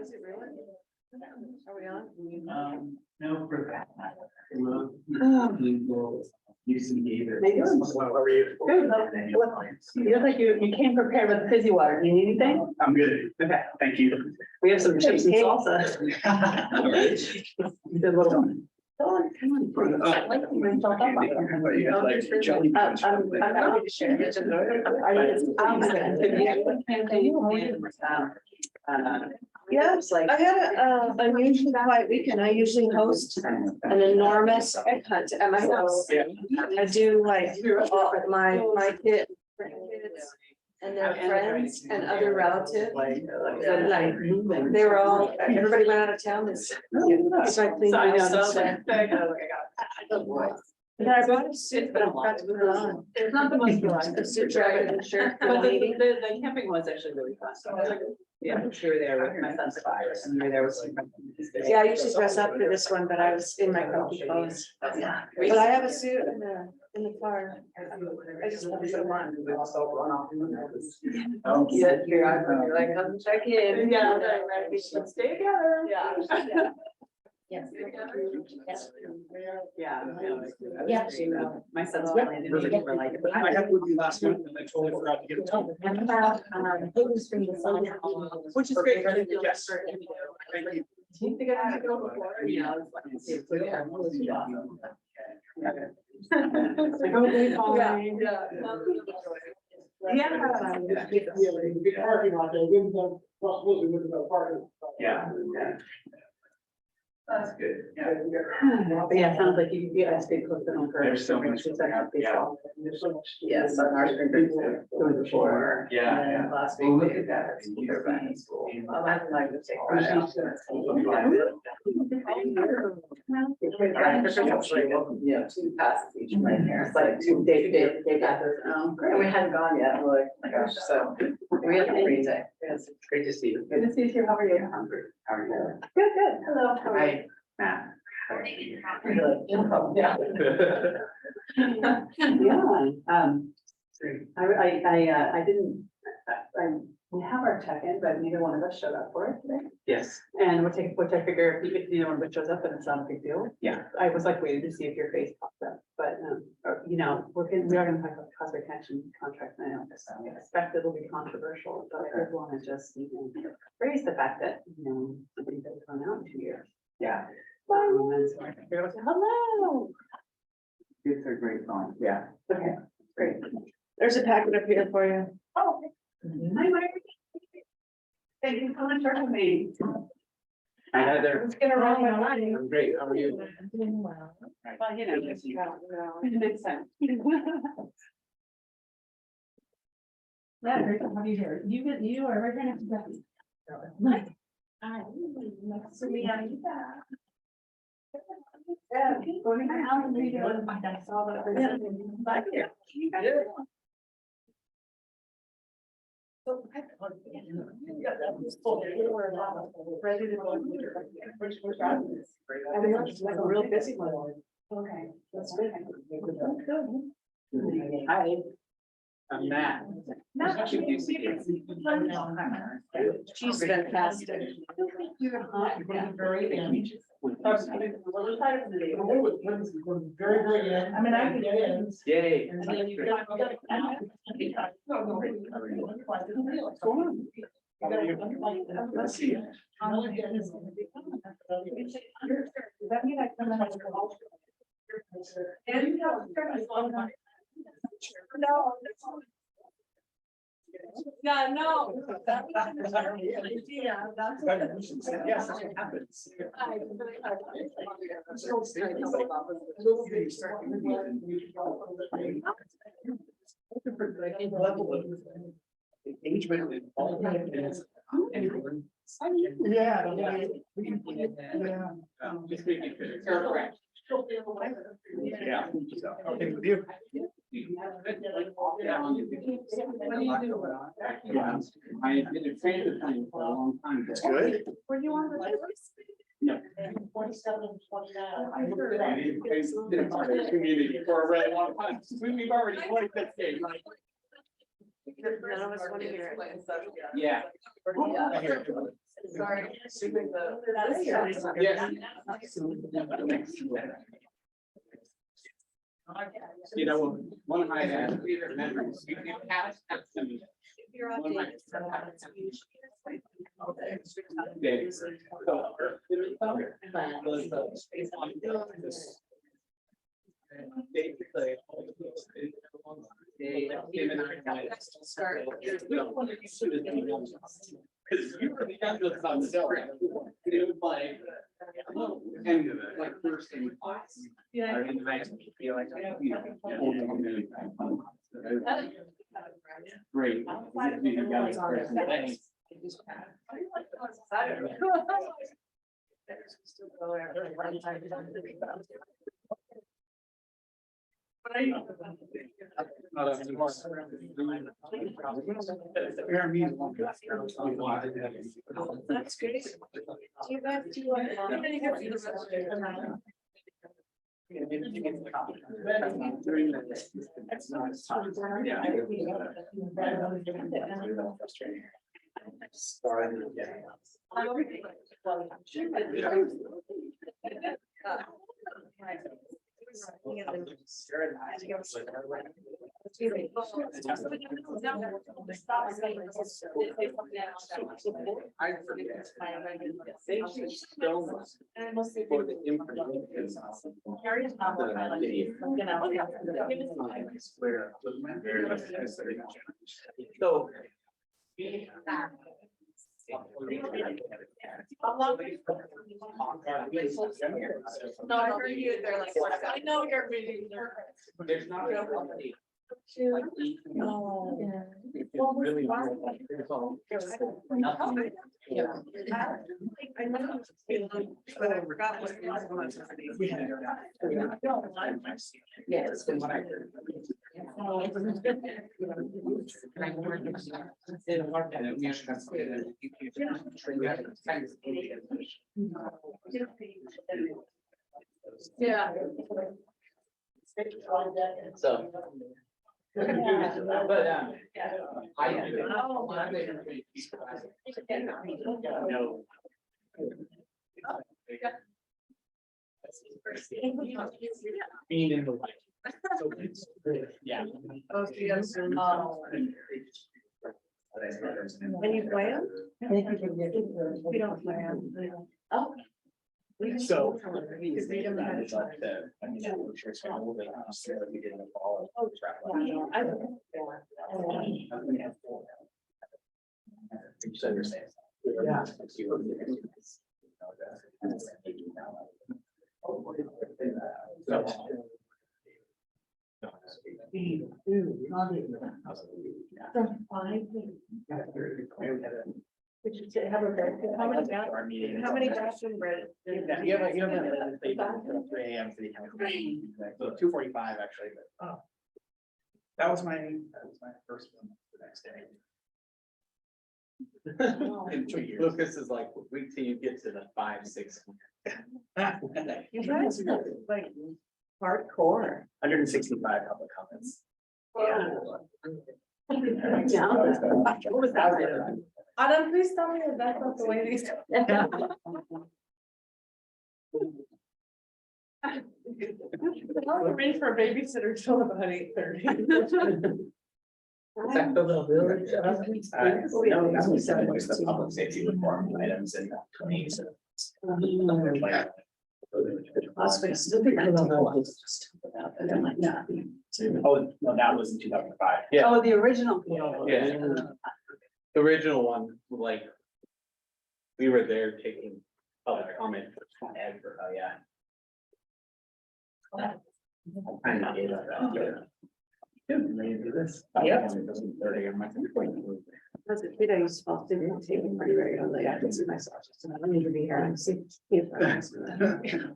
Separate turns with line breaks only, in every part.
Is it really? Are we on?
No, for that.
Maybe it was-
How are you?
Good. You look like you came prepared with fizzy water. Do you need anything?
I'm good.
Okay.
Thank you.
We have some chips and salsa. Good little one.
I'm
happy to share.
Yeah, I had a unusually quiet weekend. I usually host an enormous egg hunt at my house.
Yeah.
I do like all of my kids and their friends and other relatives. And like, they were all, everybody went out of town this. So I cleaned
I know,
house and
that's
stuff. And then I brought a suit, but I forgot to put it on.
It's not the most relaxing.
A suit jacket and shirt. for the
But the
meeting.
camping was actually really fun. Yeah, we were there with my son's fire and we were there with some.
Yeah, I usually dress up for this one, but I was in my comfy clothes.
Yeah.
But I have a suit in the car. I just want to put them on.
Yeah, you're like, come check in. Yeah, right, we should stay together. Yeah.
Yes.
Yeah.
Yeah.
My son's planning to be for like.
I had with you last month and I totally forgot to get it to you.
And about,
Which is great.
Yes. Thank you.
Do you think I have to go before? Yeah. It's like, see, it's like, yeah, it's really awesome. It's like, okay, fine. Yeah.
Yeah. That's good. Yeah.
But yeah, it sounds like you guys stay close to home for.
There's so much. Yeah.
Yes, on our spring break, going before.
Yeah,
And
yeah.
last week.
Well,
we did that. They're back in school. I'd like to take Friday off. Yeah, 2 passes each right here. It's like 2 day passes. And we hadn't gone yet. We're like, oh my gosh, so we had a great day. It's great to see you. Good to see you. How are you? Hungry. How are you? Good, good. Hello. How are you? Matt. Yeah. Yeah, I didn't, we have our check-in, but neither one of us showed up for it today.
Yes.
And which I figure if neither one of us shows up, then it's not a big deal.
Yeah.
I was like waiting to see if your face popped up, but, you know, we are gonna talk about the cost retention contract now. So I expect it'll be controversial, but I did want to just, raise the fact that, something that's gone out in 2 years.
Yeah.
And so I figured I was, hello.
It's a great song. Yeah.
Okay, great.
There's a packet up here for you.
Oh, okay. Hi, Mary. Thank you so much for having me.
Hi, Heather.
Let's get around my line.
I'm great. How are you?
Doing well.
Well, it makes sense.
Yeah, great to have you here. You are right next to Becky. Hi. Hi. Nice to meet you. Yeah, going around and reading on my desk, all the back here. Ready to go. I mean, it's like a real busy one. Okay, that's good.
Hi. I'm Matt.
She's fantastic.
Very, very good. I mean, I could get in.
Yay.
And then you got.
Let's see.
That mean I come out. And you know. No. Yeah, no. That was an idea. That's what-
Yes, it happens. Level of engagement and involvement is.
Yeah.
Just making sure. Yeah. Okay, with you. Yeah, I've been a fan of mine for a long time. That's good.
Were you on the list?
Yeah.
27, 29.
I've been part of the community for a really long time. We've already played this game.
None of us want to hear it.
Yeah.
Sorry.
Yes. You know, one of my favorite memories, we have some.
You're
One of my days. Because you were the young ones on the story. It was like, and like first in class.
Yeah.
Or in the night, feel like. Great. You got it first in the day.
That's great. Do you guys do what?
I forget. Thank you so much for the information. So.
No, I heard you, they're like, I know you're reading.
There's not a company.
No.
It's really hard. It's all- nothing.
I know. But I forgot what it was.
Yeah, it's been what I heard.
Yeah.
So. But, I. No. Being in the light. So it's, yeah.
Oh, yes. When you play them? We don't play them. Oh.
So.
Because we don't have to. We should have a bed. How many bathroom bread?
You have a 3 AM city council meeting, so 2:45 actually, but. That was my first one the next day. In 2 years. Lucas is like, wait till you get to the 5, 6.
You guys are like hardcore.
165 public comments.
Yeah.
What was that?
Adam, please tell me that that's not the way these. I'll arrange for a babysitter till about 8:30.
No, that was the public safety reform items in 20. Oh, no, that was in 2005. Yeah.
Oh, the original.
Yeah. The original one, like. We were there taking public comment forever, oh, yeah. I know, yeah. Maybe this.
Yeah.
As
a kid, I used to fall asleep on the table pretty regularly. I can see myself, just, I need to be here and see. If I was gonna-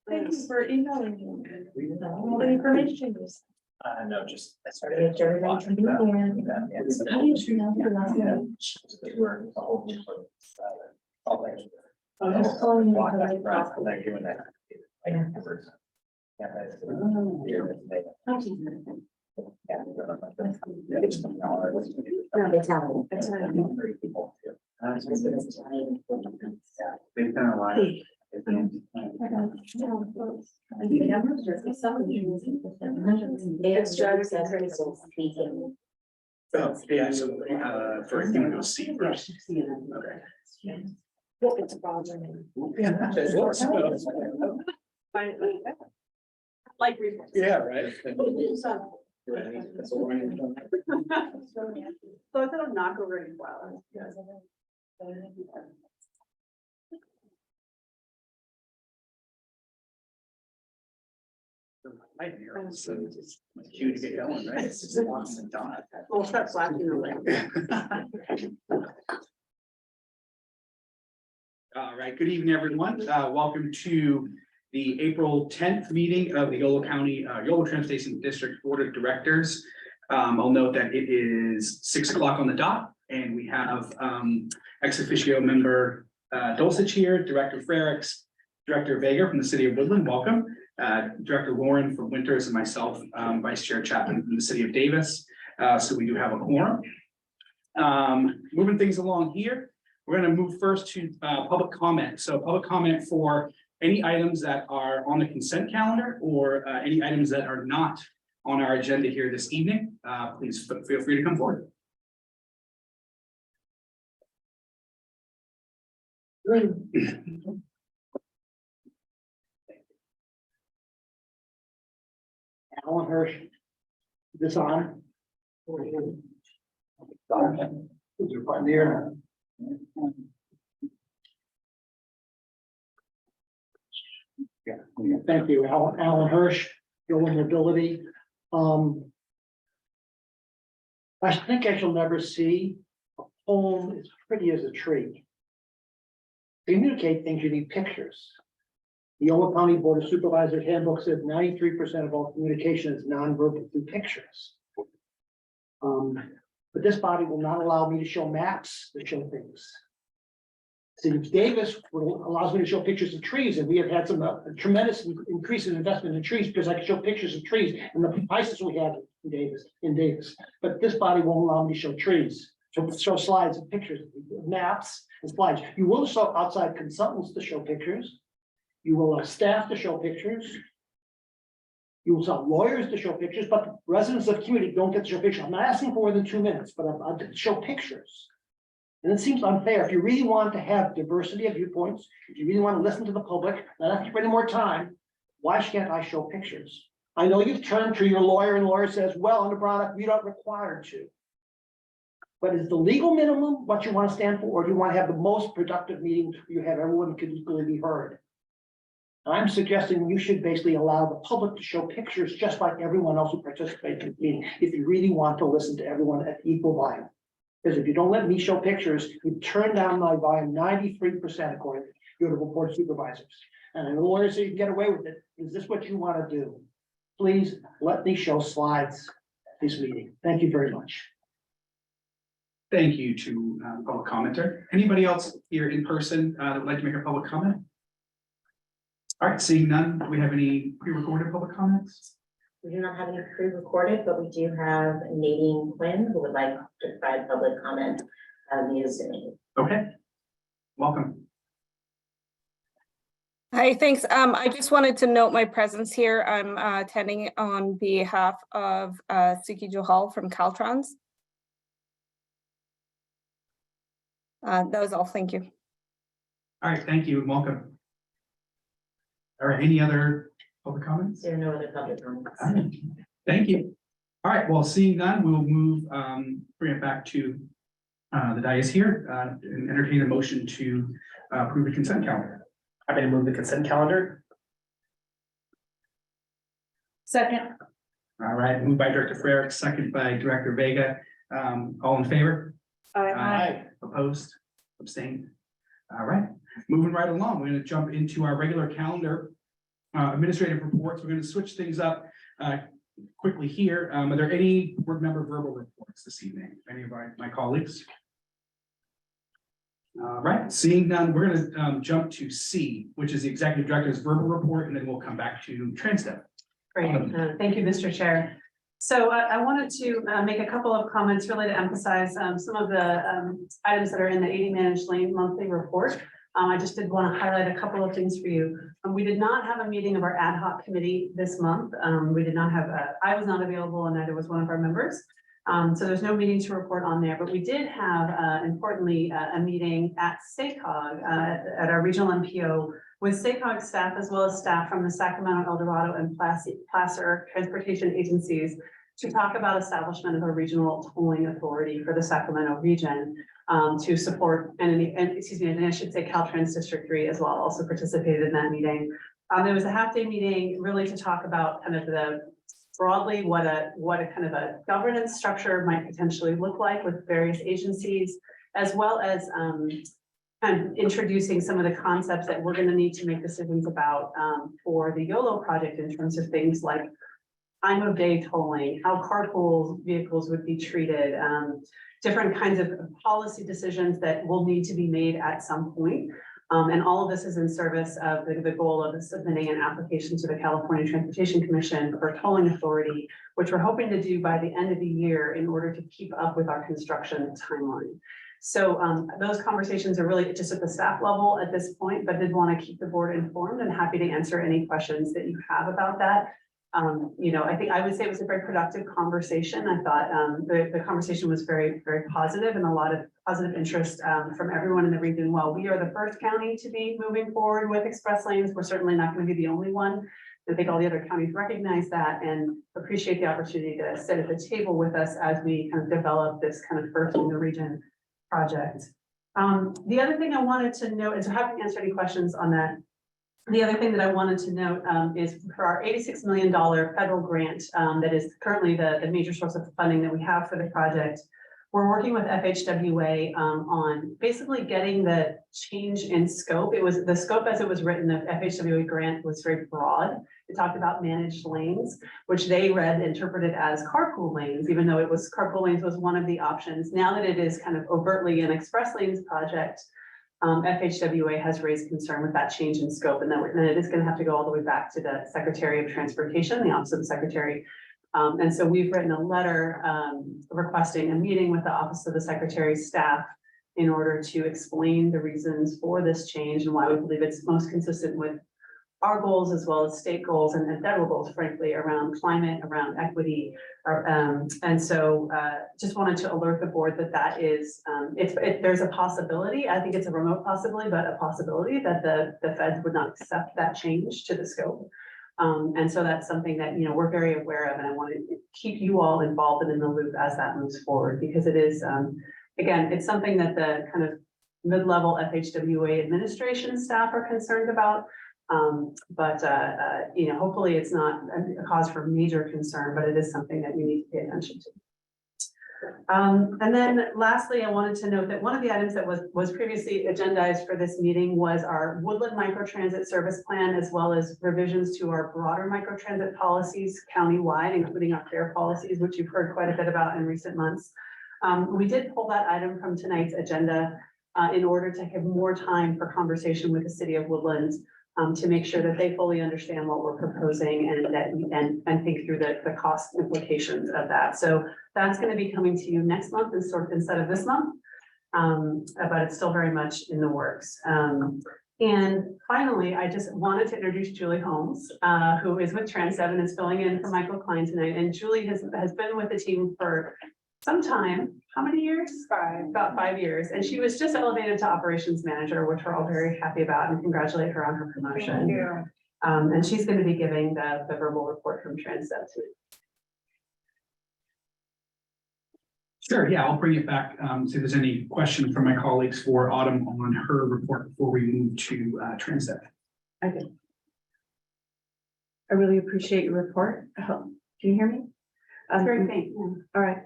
Thank you for emailing me. All the information.
No, just. I
Started everybody from being there. How do you pronounce the last name? I was calling you the right process.
No, they tell me. That's what I mean.
They've done a lot.
It's driving me crazy.
Yeah, so, for you to go see first. Okay.
Well, it's a problem. Like.
Yeah, right.
So it's a knock over any flowers.
Cue to get going, right? It's just lots of dot.
We'll start flashing the light.
All right, good evening, everyone. Welcome to the April 10th meeting of the Yolo County, Yolo Transportation District Board of Directors. I'll note that it is 6 o'clock on the dot, and we have ex officio member Dulcich here, Director Frericks, Director Vega from the City of Woodland, welcome. Director Lauren from Winters, and myself, Vice Chair Chapman from the City of Davis. So we do have a quorum. Moving things along here, we're going to move first to public comment. So public comment for any items that are on the consent calendar or any items that are not on our agenda here this evening. Please feel free to come forward.
Alan Hirsch. This on? Is your button here? Yeah, thank you, Alan Hirsch, Yolo Mobility. I think I shall never see a home as pretty as a tree. To communicate things, you need pictures. The Yolo County Board of Supervisors handbook says 93% of all communication is nonverbal through pictures. But this body will not allow me to show maps that show things. City of Davis allows me to show pictures of trees, and we have had some tremendous increase in investment in trees because I can show pictures of trees and the prices we have in Davis. But this body won't allow me to show trees, show slides and pictures, maps and slides. You will show outside consultants to show pictures. You will have staff to show pictures. You will tell lawyers to show pictures, but residents of the community don't get to show pictures. I'm not asking for more than 2 minutes, but I'll show pictures. And it seems unfair. If you really want to have diversity of viewpoints, if you really want to listen to the public, not asking for any more time, why can't I show pictures? I know you've turned to your lawyer and the lawyer says, well, under product, we don't require to. But is the legal minimum what you want to stand for, or do you want to have the most productive meeting where you have everyone can equally be heard? I'm suggesting you should basically allow the public to show pictures just like everyone else who participates in the meeting, if you really want to listen to everyone at equal volume. Because if you don't let me show pictures, you turn down my volume 93% according to your board of supervisors. And the lawyer says you can get away with it. Is this what you want to do? Please let me show slides at this meeting. Thank you very much.
Thank you to public commenter. Anybody else here in person that would like to make a public comment? All right, seeing none, do we have any pre-recorded public comments?
We do not have any pre-recorded, but we do have Nadine Quinn who would like to provide public comment via Zoom.
Okay, welcome.
Hi, thanks. I just wanted to note my presence here. I'm attending on behalf of Suki Johal from Caltrans. That was all. Thank you.
All right, thank you and welcome. All right, any other public comments?
There are no other public comments.
All right, thank you. All right, well, seeing none, we'll move, bring it back to the dais here and entertain a motion to approve the consent calendar.
Happy to move the consent calendar.
Second.
All right, moved by Director Frerick, second by Director Vega. All in favor?
Aye.
Opposed? Abstained? All right, moving right along, we're going to jump into our regular calendar. Administrative reports, we're going to switch things up quickly here. Are there any board member verbal reports this evening? Any of my colleagues? All right, seeing none, we're going to jump to C, which is the Executive Director's verbal report, and then we'll come back to Transdev.
Great, thank you, Mr. Chair. So I wanted to make a couple of comments really to emphasize some of the items that are in the 80 Managed Lane monthly report. I just did want to highlight a couple of things for you. We did not have a meeting of our ad hoc committee this month. We did not have, I was not available and neither was one of our members. So there's no meeting to report on there, but we did have, importantly, a meeting at SACOG at our regional MPO with SACOG staff as well as staff from the Sacramento, El Dorado, and Placer transportation agencies to talk about establishment of a regional tolling authority for the Sacramento region to support, and excuse me, and I should say Caltrans District 3 as well, also participated in that meeting. There was a half-day meeting really to talk about kind of the broadly what a kind of a governance structure might potentially look like with various agencies, as well as kind of introducing some of the concepts that we're going to need to make decisions about for the YOLO project in terms of things like time of day tolling, how carpool vehicles would be treated, different kinds of policy decisions that will need to be made at some point. And all of this is in service of the goal of submitting an application to the California Transportation Commission for tolling authority, which we're hoping to do by the end of the year in order to keep up with our construction timeline. So those conversations are really just at the staff level at this point, but did want to keep the board informed and happy to answer any questions that you have about that. You know, I think I would say it was a very productive conversation. I thought the conversation was very, very positive and a lot of positive interest from everyone in the region. While we are the first county to be moving forward with express lanes, we're certainly not going to be the only one. I think all the other counties recognize that and appreciate the opportunity to sit at the table with us as we kind of develop this kind of first in the region project. The other thing I wanted to note, and so happy to answer any questions on that. The other thing that I wanted to note is for our $86 million federal grant that is currently the major source of funding that we have for the project. We're working with FHWA on basically getting the change in scope. It was the scope as it was written, the FHWA grant was very broad. It talked about managed lanes, which they interpreted as carpool lanes, even though it was carpool lanes was one of the options. Now that it is kind of overtly an express lanes project, FHWA has raised concern with that change in scope, and then it is going to have to go all the way back to the Secretary of Transportation, the Office of the Secretary. And so we've written a letter requesting a meeting with the Office of the Secretary's staff in order to explain the reasons for this change and why we believe it's most consistent with our goals as well as state goals and federal goals, frankly, around climate, around equity. And so just wanted to alert the board that that is, there's a possibility, I think it's a remote possibility, but a possibility that the feds would not accept that change to the scope. And so that's something that, you know, we're very aware of, and I want to keep you all involved and in the loop as that moves forward, because it is, again, it's something that the kind of mid-level FHWA administration staff are concerned about. You know, hopefully it's not a cause for major concern, but it is something that we need to pay attention to. And then lastly, I wanted to note that one of the items that was previously agendized for this meeting was our Woodland Microtransit Service Plan, as well as revisions to our broader microtransit policies countywide, including our fare policies, which you've heard quite a bit about in recent months. We did pull that item from tonight's agenda in order to have more time for conversation with the city of Woodland, to make sure that they fully understand what we're proposing and think through the cost implications of that. So that's going to be coming to you next month instead of this month, but it's still very much in the works. And finally, I just wanted to introduce Julie Holmes, who is with Trans7 and is filling in for Michael Klein tonight. And Julie has been with the team for some time. How many years? About 5 years. And she was just elevated to operations manager, which we're all very happy about, and congratulate her on her promotion.
Thank you.
And she's going to be giving the verbal report from Trans7.
Sure, yeah, I'll bring it back, see if there's any questions from my colleagues for Autumn on her report before we move to Transdev.
Okay. I really appreciate your report. Can you hear me?
Very faint.
All right.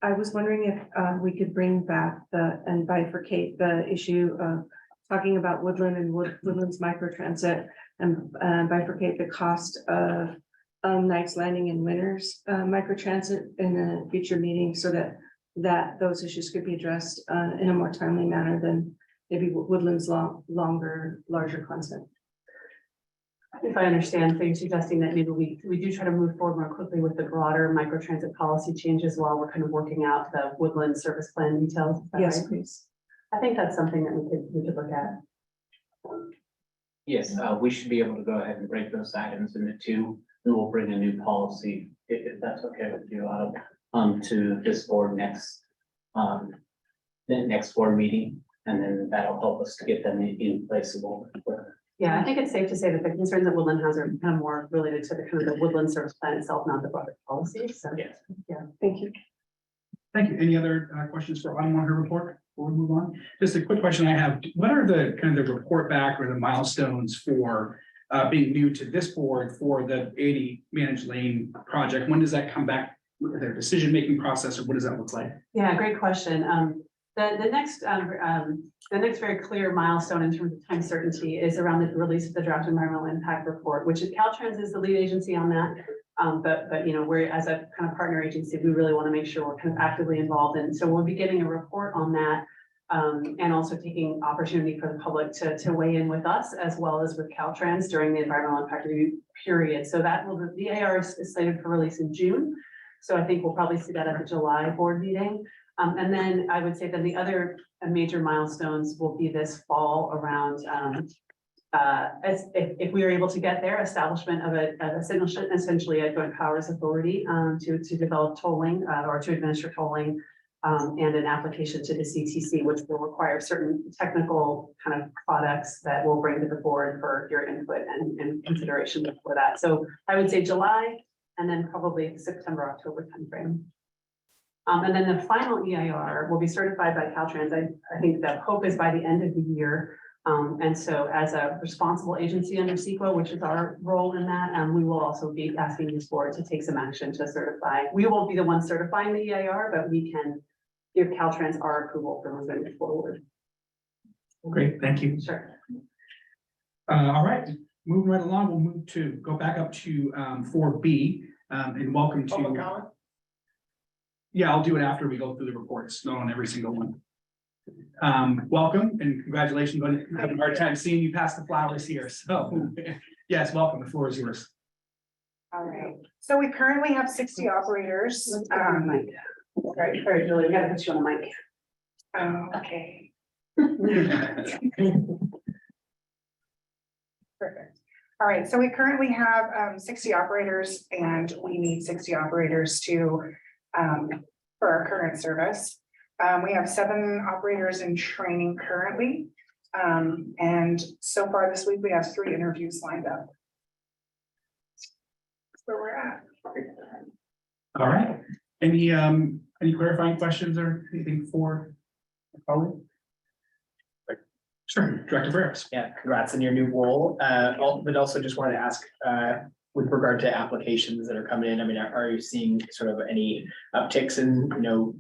I was wondering if we could bring back and bifurcate the issue of talking about Woodland and Woodland's microtransit, and bifurcate the cost of Knights Landing and Winners microtransit in a future meeting, so that those issues could be addressed in a more timely manner than maybe Woodland's larger concept.
If I understand, so you're suggesting that maybe we do try to move forward more quickly with the broader microtransit policy changes while we're kind of working out the Woodland service plan details. Is that
Yes,
right?
please.
I think that's something that we could look at.
Yes, we should be able to go ahead and break those items into two, and we'll bring a new policy, if that's okay with you, to this board next, the next board meeting, and then that'll help us to get them in place a little bit quicker.
Yeah, I think it's safe to say that the concerns that Woodland has are kind of more related to the kind of the Woodland service plan itself, not the broader policy. So,
Yes.
yeah.
Thank you.
Thank you. Any other questions for Autumn on her report before we move on? Just a quick question I have. What are the kind of the report back or the milestones for being new to this board for the 80 managed lane project? When does that come back? Their decision-making process, or what does that look like?
Yeah, great question. The next very clear milestone in terms of time certainty is around the release of the draft environmental impact report, which is Caltrans is the lead agency on that. But you know, we're as a kind of partner agency, we really want to make sure we're kind of actively involved in. So we'll be getting a report on that, and also taking opportunity for the public to weigh in with us as well as with Caltrans during the environmental impact review period. So that will the AR is slated for release in June. So I think we'll probably see that at the July board meeting. And then I would say that the other major milestones will be this fall around, if we are able to get there, establishment of essentially a joint powers authority to develop tolling or to administer tolling, and an application to the CTC, which will require certain technical kind of products that we'll bring to the board for your input and consideration for that. So I would say July, and then probably September, October timeframe. And then the final EIR will be certified by Caltrans. I think the hope is by the end of the year. And so as a responsible agency under CEQA, which is our role in that, we will also be asking this board to take some action to certify. We won't be the ones certifying the EIR, but we can give Caltrans our approval for moving it forward.
Great, thank you.
Sure.
All right, moving right along, we'll go back up to 4B, and welcome to. Yeah, I'll do it after we go through the reports, not on every single one. Welcome and congratulations on having a hard time seeing you pass the flowers here. So yes, welcome. The floor is yours.
All right, so we currently have 60 operators.
Sorry, Julie, we gotta put you on the mic.
Okay. Perfect.
All right, so we currently have 60 operators and we need 60 operators to for our current service. We have 7 operators in training currently. And so far this week, we have 3 interviews lined up. That's where we're at.
All right. Any clarifying questions or anything for the colleague? Sure, Director Ferris.
Yeah, congrats on your new role. But also just wanted to ask, with regard to applications that are coming in, I mean, are you seeing sort of any upticks in,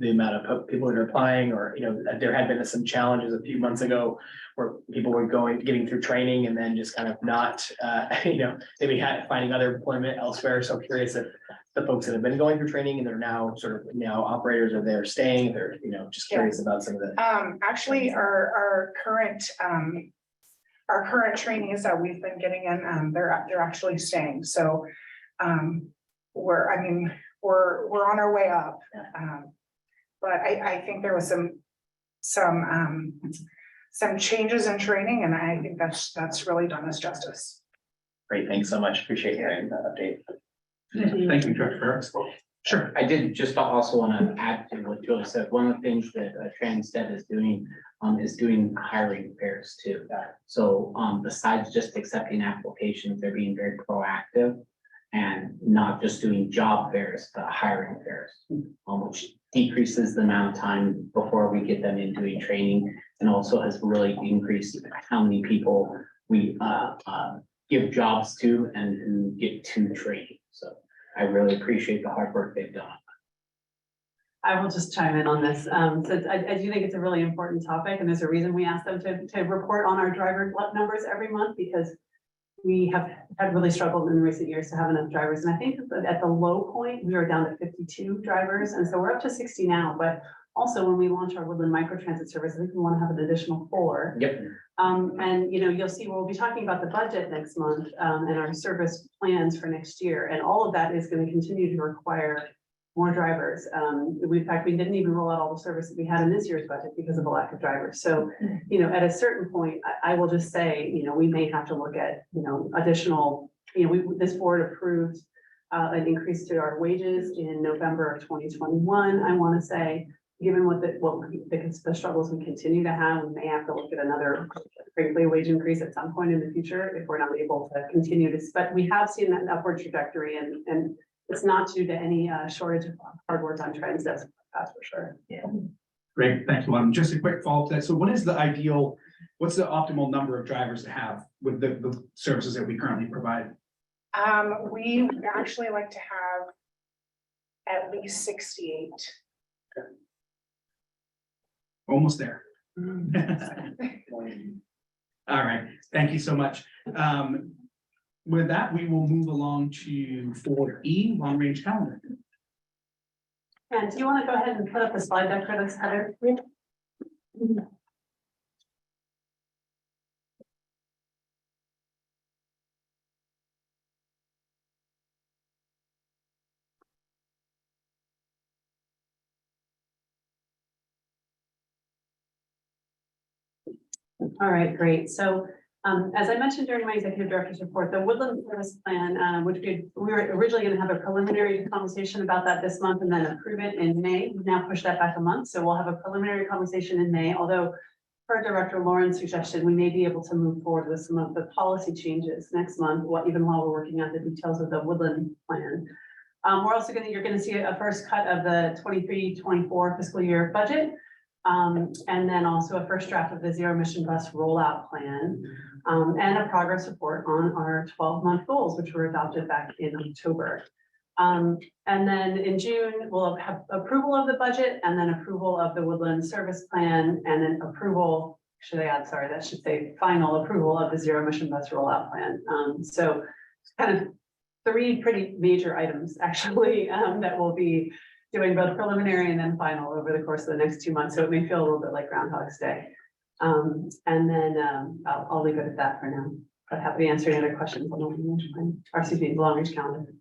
the amount of people that are applying, or, there had been some challenges a few months ago where people were getting through training and then just kind of not, maybe finding other employment elsewhere. So I'm curious if the folks that have been going through training and they're now operators, or they're staying, they're, just curious about some of the.
Actually, our current trainees that we've been getting in, they're actually staying. So we're on our way up. But I think there was some changes in training, and I think that's really done us justice.
Great, thanks so much. Appreciate hearing that update.
Thank you, Director Ferris. Sure.
I did just also want to add to what Joe said. One of the things that Transdev is doing hiring fairs too. So besides just accepting applications, they're being very proactive and not just doing job fairs, but hiring fairs, which decreases the amount of time before we get them in doing training, and also has really increased how many people we give jobs to and who get to training. So I really appreciate the hard work they've done.
I will just chime in on this. So I do think it's a really important topic, and there's a reason we asked them to report on our driver numbers every month, because we have really struggled in recent years to have enough drivers. And I think at the low point, we were down to 52 drivers. And so we're up to 60 now, but also when we launch our Woodland microtransit service, I think we want to have an additional 4.
Yep.
And you'll see, we'll be talking about the budget next month and our service plans for next year. And all of that is going to continue to require more drivers. In fact, we didn't even roll out all the service that we had in this year's budget because of a lack of drivers. So, at a certain point, I will just say, we may have to look at, additional, this board approved an increase to our wages in November of 2021. I want to say, given the struggles we continue to have, we may have to look at another, frankly, wage increase at some point in the future if we're not able to continue this. But we have seen that upward trajectory, and it's not due to any shortage of hard work on trends. That's for sure.
Yeah.
Great, thank you. Just a quick follow-up to that. So what's the optimal number of drivers to have with the services that we currently provide?
We actually like to have at least 68.
Almost there. All right, thank you so much. With that, we will move along to 4E, long-range calendar.
And do you want to go ahead and put up the slide deck for this, Heather? All right, great. So as I mentioned during my executive director's report, the Woodland Service Plan, which we were originally going to have a preliminary conversation about that this month and then approve it in May. We've now pushed that back a month. So we'll have a preliminary conversation in May, although per Director Lauren's suggestion, we may be able to move forward with some of the policy changes next month, even while we're working out the details of the Woodland Plan. We're also you're going to see a first cut of the 23-24 fiscal year budget. And then also a first draft of the zero emission bus rollout plan, and a progress report on our 12-month goals, which were adopted back in October. And then in June, we'll have approval of the budget, and then approval of the Woodland Service Plan, and then approval, that should say final approval of the zero emission bus rollout plan. So kind of 3 pretty major items actually that will be doing both preliminary and then final over the course of the next 2 months. So it may feel a little bit like Groundhog's Day. And then I'll leave it at that for now. But happy to answer any other questions on the long-range calendar.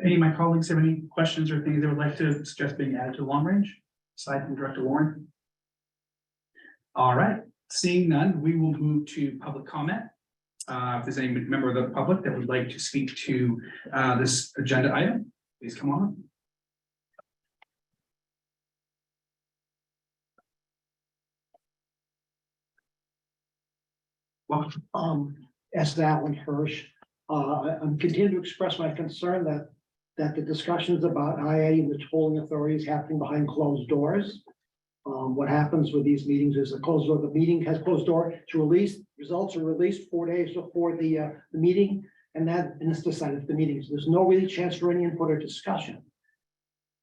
Any of my colleagues have any questions or things they would like to suggest being added to long range, aside from Director Warren? All right, seeing none, we will move to public comment. If there's any member of the public that would like to speak to this agenda item, please come on. Welcome.
As Alan Hirsch, I'm continuing to express my concern that the discussions about IA and the tolling authority is happening behind closed doors. What happens with these meetings is the meeting has closed door to release, results are released 4 days before the meeting, and it's decided at the meetings. There's no really chance for any input or discussion.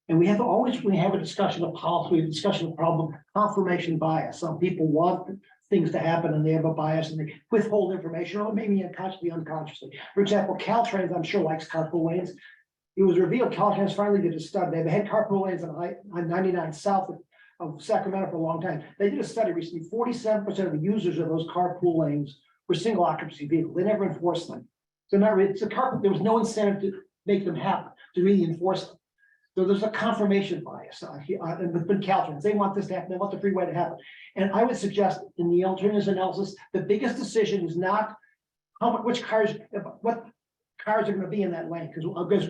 And we have a discussion of policy, a discussion of problem, confirmation bias. Some people want things to happen and they have a bias and they withhold information, or maybe unconsciously. For example, Caltrans, I'm sure, likes carpool lanes. It was revealed Caltrans finally did a study. They've had carpool lanes on 99 south of Sacramento for a long time. They did a study recently. 47% of the users of those carpool lanes were single occupancy vehicles. They never enforced them. So not really, there was no incentive to make them happen, to really enforce them. So there's a confirmation bias and with Caltrans. They want this to happen. They want the freeway to happen. And I would suggest in the alternatives analysis, the biggest decision is not what cars are going to be in that lane, because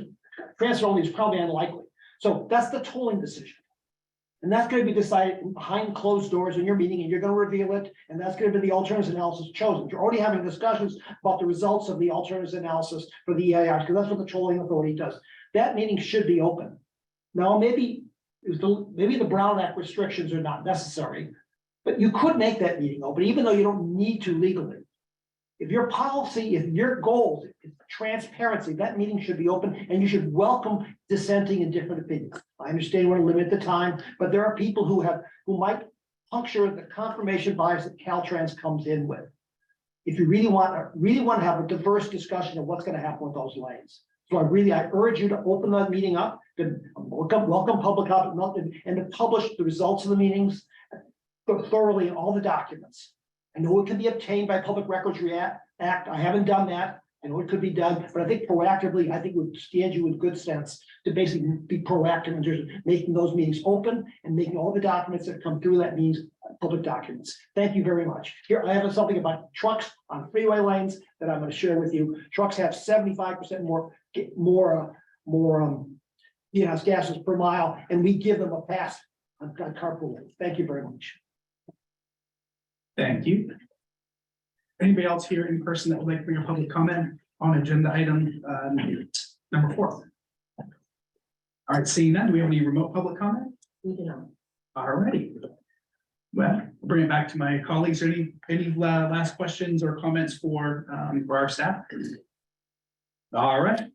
transfer only is probably unlikely. So that's the tolling decision. And that's going to be decided behind closed doors in your meeting, and you're going to reveal it. And that's going to be the alternatives analysis chosen. You're already having discussions about the results of the alternatives analysis for the EIRs, because that's what the tolling authority does. That meeting should be open. Now, maybe the Brown Act restrictions are not necessary, but you could make that meeting open, even though you don't need to legally. If your policy, if your goal is transparency, that meeting should be open, and you should welcome dissenting and different opinions. I understand you want to limit the time, but there are people who might puncture the confirmation bias that Caltrans comes in with. If you really want to have a diverse discussion of what's going to happen with those lanes. So I urge you to open that meeting up, to welcome public comment, and to publish the results of the meetings thoroughly in all the documents. I know it can be obtained by Public Records Act. I haven't done that. I know it could be done, but I think proactively, it would stand you in good sense to basically be proactive in terms of making those meetings open and making all the documents that come through that means public documents. Thank you very much. Here, I have something about trucks on freeway lanes that I'm going to share with you. Trucks have 75% more greenhouse gases per mile, and we give them a pass on carpool lanes. Thank you very much.
Thank you. Anybody else here in person that would like to bring a public comment on agenda item number 4? All right, seeing none, do we have any remote public comment?
We do not.
All righty. Well, I'll bring it back to my colleagues. Any last questions or comments for our staff? All right.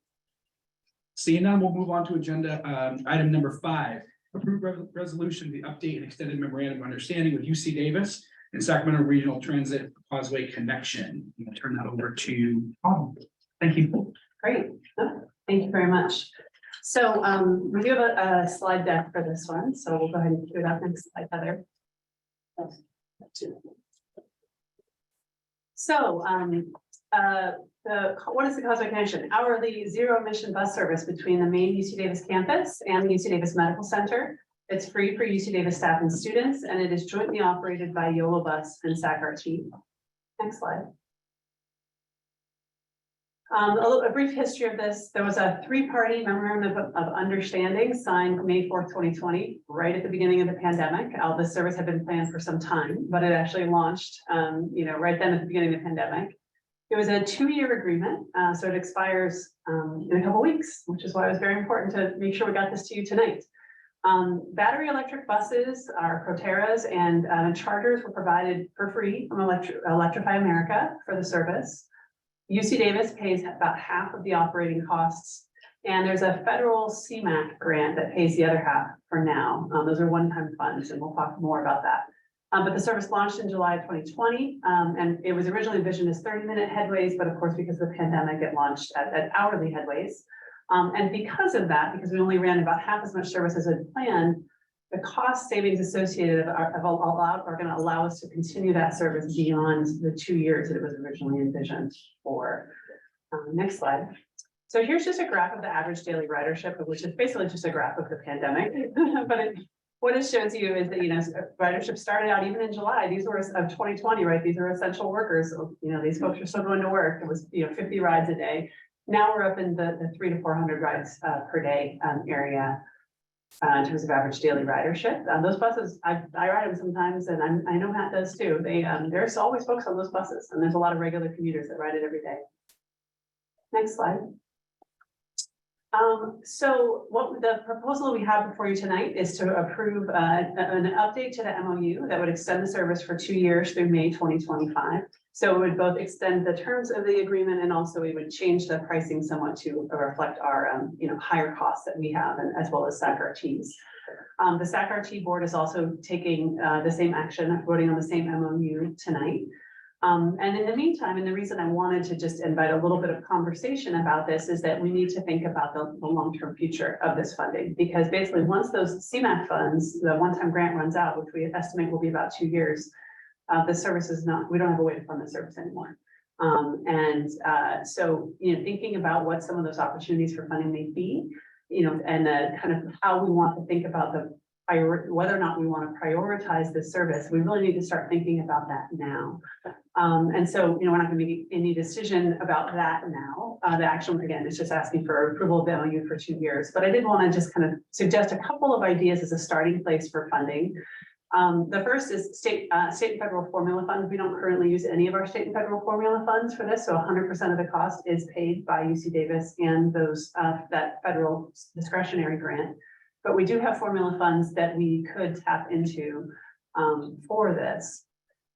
Seeing none, we'll move on to agenda item number 5. Approved resolution, the update and extended memorandum of understanding with UC Davis and Sacramento Regional Transit Causeway Connection. I'm going to turn that over to Tom. Thank you.
Great. Thank you very much. So we do have a slide deck for this one. So we'll go ahead and do that next slide, Heather. So what is the Causeway Connection? Hourly zero emission bus service between the main UC Davis campus and the UC Davis Medical Center. It's free for UC Davis staff and students, and it is jointly operated by Yolo Bus and SAC-RT. Next slide. A brief history of this. There was a 3-party memorandum of understanding signed May 4th, 2020, right at the beginning of the pandemic. This service had been planned for some time, but it actually launched, right then at the beginning of the pandemic. It was a 2-year agreement, so it expires in a couple weeks, which is why it was very important to make sure we got this to you tonight. Battery electric buses, our Proteras and chargers were provided for free from Electrify America for the service. UC Davis pays about half of the operating costs, and there's a federal CMAQ grant that pays the other half for now. Those are one-time funds, and we'll talk more about that. But the service launched in July 2020, and it was originally envisioned as 30-minute headways, but of course, because of the pandemic, it launched at hourly headways. And because of that, because we only ran about half as much service as had planned, the cost savings associated are going to allow us to continue that service beyond the 2 years that it was originally envisioned for. Next slide. So here's just a graph of the average daily ridership, which is basically just a graph of the pandemic, but what it shows you is that, ridership started out even in July, these were of 2020, right? These are essential workers, so, these folks are still going to work. It was, 50 rides a day. Now we're up in the 300 to 400 rides per day area. In terms of average daily ridership, those buses, I ride them sometimes, and I know Matt does too. There's always folks on those buses, and there's a lot of regular commuters that ride it every day. Next slide. So what the proposal we have before you tonight is to approve an update to the MOU that would extend the service for 2 years through May 2025. So it would both extend the terms of the agreement, and also we would change the pricing somewhat to reflect our higher costs that we have, and as well as SAC-RTs. The SAC-RT board is also taking the same action, voting on the same MOU tonight. And in the meantime, and the reason I wanted to just invite a little bit of conversation about this is that we need to think about the long-term future of this funding, because basically once those CMAQ funds, the one-time grant runs out, which we estimate will be about 2 years, the service is not, we don't have a way to fund the service anymore. So, thinking about what some of those opportunities for funding may be, and kind of how we want to think about whether or not we want to prioritize this service, we really need to start thinking about that now. And so, we're not going to make any decision about that now. The action, again, is just asking for approval of the MOU for 2 years. But I did want to just kind of suggest a couple of ideas as a starting place for funding. The first is state and federal formula funds. We don't currently use any of our state and federal formula funds for this, so 100% of the cost is paid by UC Davis and that federal discretionary grant. But we do have formula funds that we could tap into for this.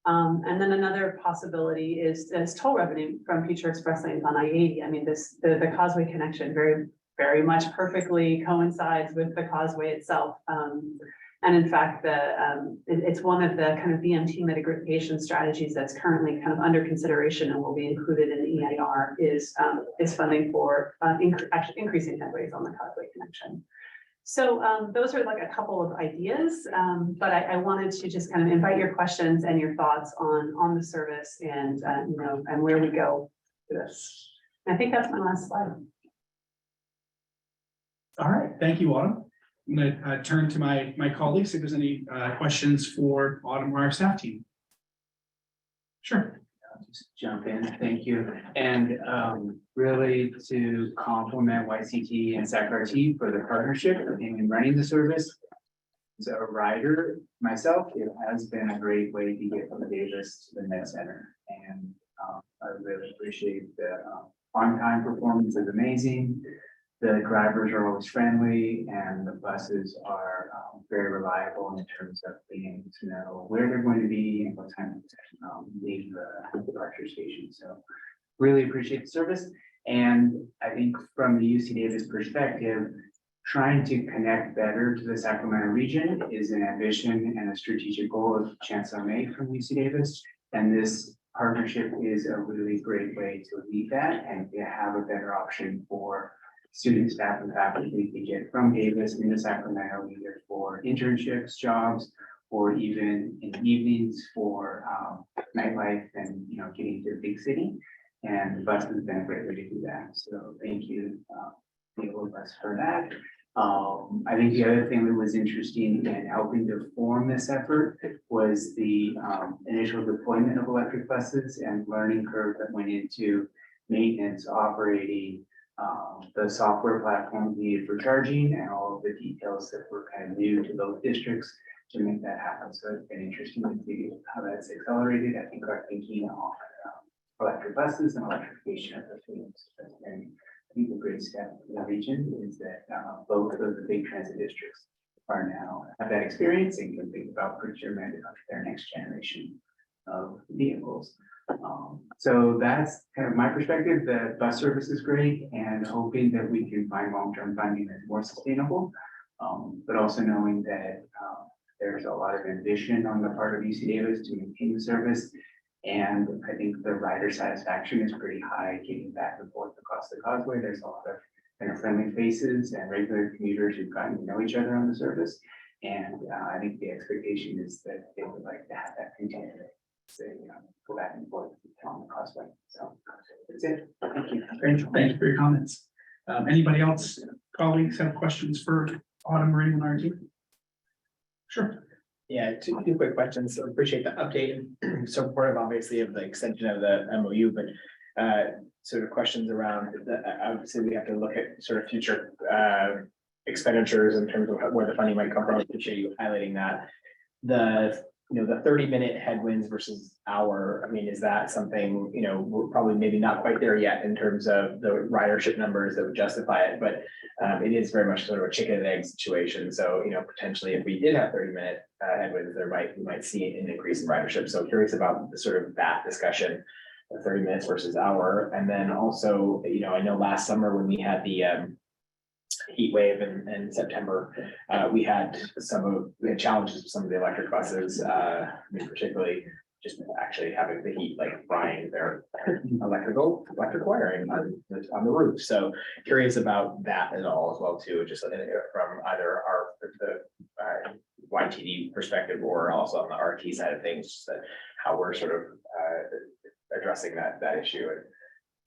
And then another possibility is toll revenue from future express lanes on I-80. I mean, the Causeway connection very, very much perfectly coincides with the Causeway itself. And in fact, it's one of the kind of BMT mitigation strategies that's currently kind of under consideration and will be included in the EIR is funding for actually increasing headways on the Causeway connection. So those are like a couple of ideas, but I wanted to just kind of invite your questions and your thoughts on the service and and where we go to this. And I think that's my last slide.
All right, thank you, Autumn. I'm gonna turn to my colleagues if there's any questions for Autumn or our staff team. Sure.
I'll just jump in, thank you. And really to compliment YCT and SAC-RT for the partnership in running the service. As a rider myself, it has been a great way to get from Davis to the Med Center. And I really appreciate the on-time performance is amazing. The drivers are always friendly, and the buses are very reliable in terms of being able to know where they're going to be and what time to leave the departure station. So really appreciate the service. And I think from the UC Davis perspective, trying to connect better to the Sacramento region is an ambition and a strategic goal of Chancellor May from UC Davis. And this partnership is a really great way to lead that and to have a better option for students, staff, and faculty to get from Davis into Sacramento, either for internships, jobs, or even in the evenings for nightlife and getting to the big city. And the bus has been a great way to do that. So thank you, Yolo bus, for that. I think the other thing that was interesting in helping to form this effort was the initial deployment of electric buses and learning curve that went into maintenance, operating, the software platform needed for charging, and all of the details that were kind of new to those districts to make that happen. So it's been interesting to see how that's accelerated. I think our thinking on electric buses and electrification of the fleets has been, I think, a great step in the region is that both of the big transit districts are now have that experience and can think about procurement of their next generation of vehicles. So that's kind of my perspective. The bus service is great, and hoping that we can find long-term funding that's more sustainable, but also knowing that there's a lot of ambition on the part of UC Davis to maintain the service. And I think the rider satisfaction is pretty high, getting back and forth across the causeway. There's a lot of kind of friendly faces and regular commuters who've gotten to know each other on the service. And I think the expectation is that they would like to have that continue. Go back and forth on the causeway. So that's it. Thank you.
Thank you for your comments. Anybody else, colleagues, have questions for Autumn, Marie, and our team? Sure.
Yeah, two quick questions. So appreciate the update and supportive obviously of the extension of the MOU, but sort of questions around the, obviously we have to look at sort of future expenditures in terms of where the funding might come from. I appreciate you highlighting that. The, the 30-minute headwinds versus hour, I mean, is that something, we're probably maybe not quite there yet in terms of the ridership numbers that would justify it, but it is very much sort of a chicken and egg situation. So, potentially if we did have 30-minute headwinds, we might see an increase in ridership. So curious about the sort of that discussion, 30 minutes versus hour. And then also, I know last summer when we had the heat wave in September, we had challenges with some of the electric buses, particularly just actually having the heat like frying their electric wiring on the roof. So curious about that at all as well too, just from either the YTD perspective or also on the RT side of things, just how we're sort of addressing that issue and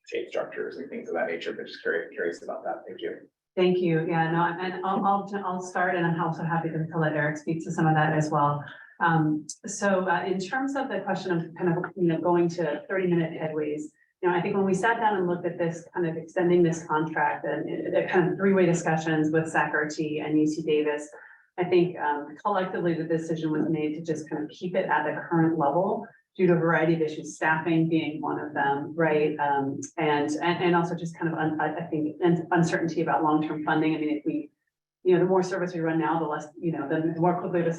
shape structures and things of that nature, but just curious about that. Thank you.
Thank you. Yeah, no, and I'll start, and I'm also happy to let Eric speak to some of that as well. So in terms of the question of kind of, going to 30-minute headways, I think when we sat down and looked at this kind of extending this contract and kind of three-way discussions with SAC-RT and UC Davis, I think collectively the decision was made to just kind of keep it at the current level due to a variety of issues, staffing being one of them, right? And also just kind of, I think, uncertainty about long-term funding. I mean, if we, the more service we run now, the less, the more quickly the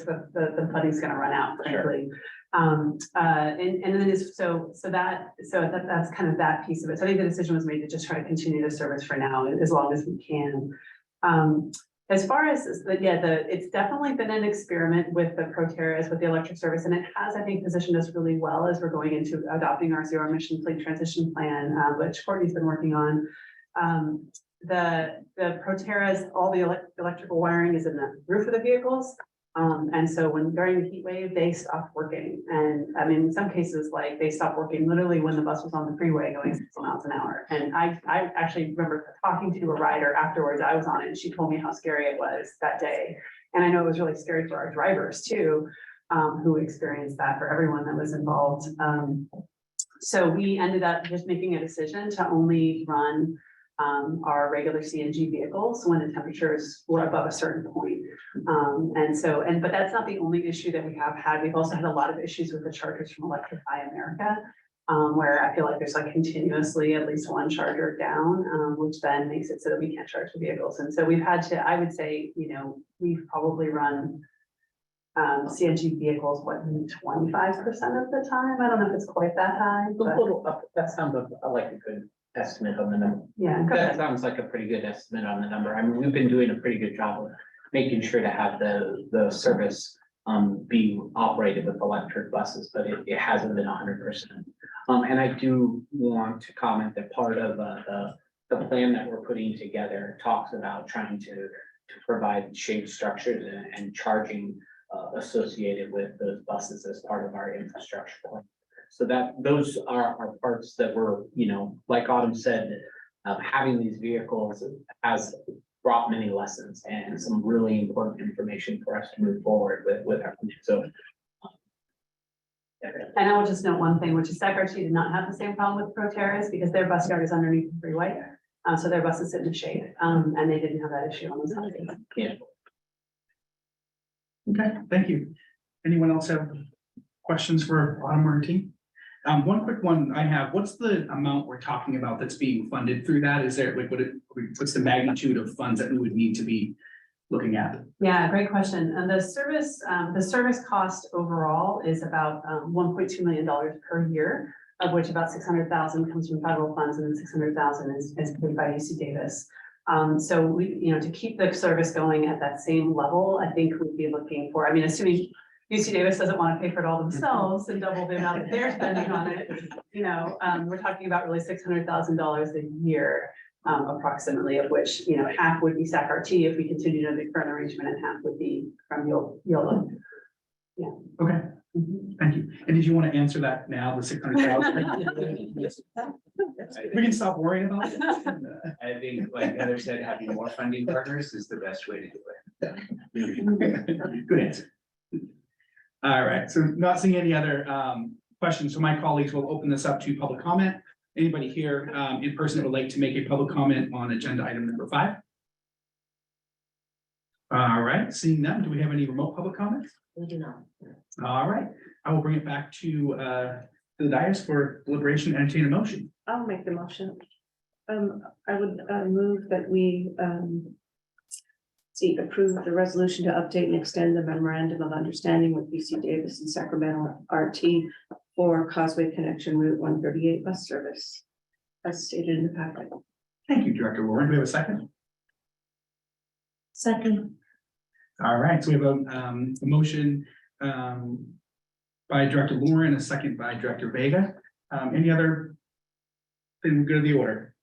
funding's gonna run out, frankly. And then that's kind of that piece of it. So I think the decision was made to just try to continue the service for now, as long as we can. As far as it's definitely been an experiment with the Proterras, with the electric service, and it has, I think, positioned us really well as we're going into adopting our zero emission fleet transition plan, which Courtney's been working on. The Proterras, all the electrical wiring is in the roof of the vehicles. And so during the heat wave, they stopped working. And I mean, in some cases, like they stopped working literally when the bus was on the freeway going 60 miles an hour. And I actually remember talking to a rider afterwards. I was on it and she told me how scary it was that day. And I know it was really scary for our drivers too, who experienced that, for everyone that was involved. So we ended up just making a decision to only run our regular CNG vehicles when the temperatures were above a certain point. But that's not the only issue that we have had. We've also had a lot of issues with the chargers from Electrify America, where I feel like there's like continuously at least one charger down, which then makes it so that we can't charge the vehicles. And so we've had to, I would say, we've probably run CNG vehicles, 25% of the time. I don't know if it's quite that high, but
That sounds like a good estimate on the number.
yeah. Go
That
ahead.
sounds like a pretty good estimate on the number. I mean, we've been doing a pretty good job of making sure to have the service be operated with electric buses, but it hasn't been 100%. And I do want to comment that part of the plan that we're putting together talks about trying to provide shade structures and charging associated with those buses as part of our infrastructure plan. So those are parts that we're, like Autumn said, having these vehicles has brought many lessons and some really important information for us to move forward with our plan. So.
And I will just note one thing, which is SAC-RT did not have the same problem with Proterras because their bus yard is underneath the freeway. So their buses sit in the shade, and they didn't have that issue on the side.
Yeah.
Okay, thank you. Anyone else have questions for Autumn or team? One quick one I have, what's the amount we're talking about that's being funded through that? Is there like, what's the magnitude of funds that we would need to be looking at?
Yeah, great question. And the service cost overall is about $1.2 million per year, of which about 600,000 comes from federal funds and then 600,000 is paid by UC Davis. So we, to keep the service going at that same level, I think we'd be looking for, assuming UC Davis doesn't want to pay for it all themselves and double the amount that they're spending on it, we're talking about really $600,000 a year, approximately, of which, half would be SAC-RT if we continue to the current arrangement and half would be from Yolo. Yeah.
Okay, thank you. And did you want to answer that now, the 600,000? We can stop worrying about it.
I think, like Heather said, having more funding partners is the best way to do it.
Good answer. All right, so not seeing any other questions, so my colleagues will open this up to public comment. Anybody here in person that would like to make a public comment on agenda item number 5? All right, seeing none, do we have any remote public comments?
We do not.
All right, I will bring it back to the dais for deliberation and entertain a motion.
I'll make the motion. I would move that we approve the resolution to update and extend the memorandum of understanding with BC Davis and Sacramento RT for Causeway Connection Route 138 bus service, as stated in the packet.
Thank you, Director Warren. Do we have a second?
Second.
All right, so we have a motion by Director Lauren, a second by Director Vega. Any other thing good of the order?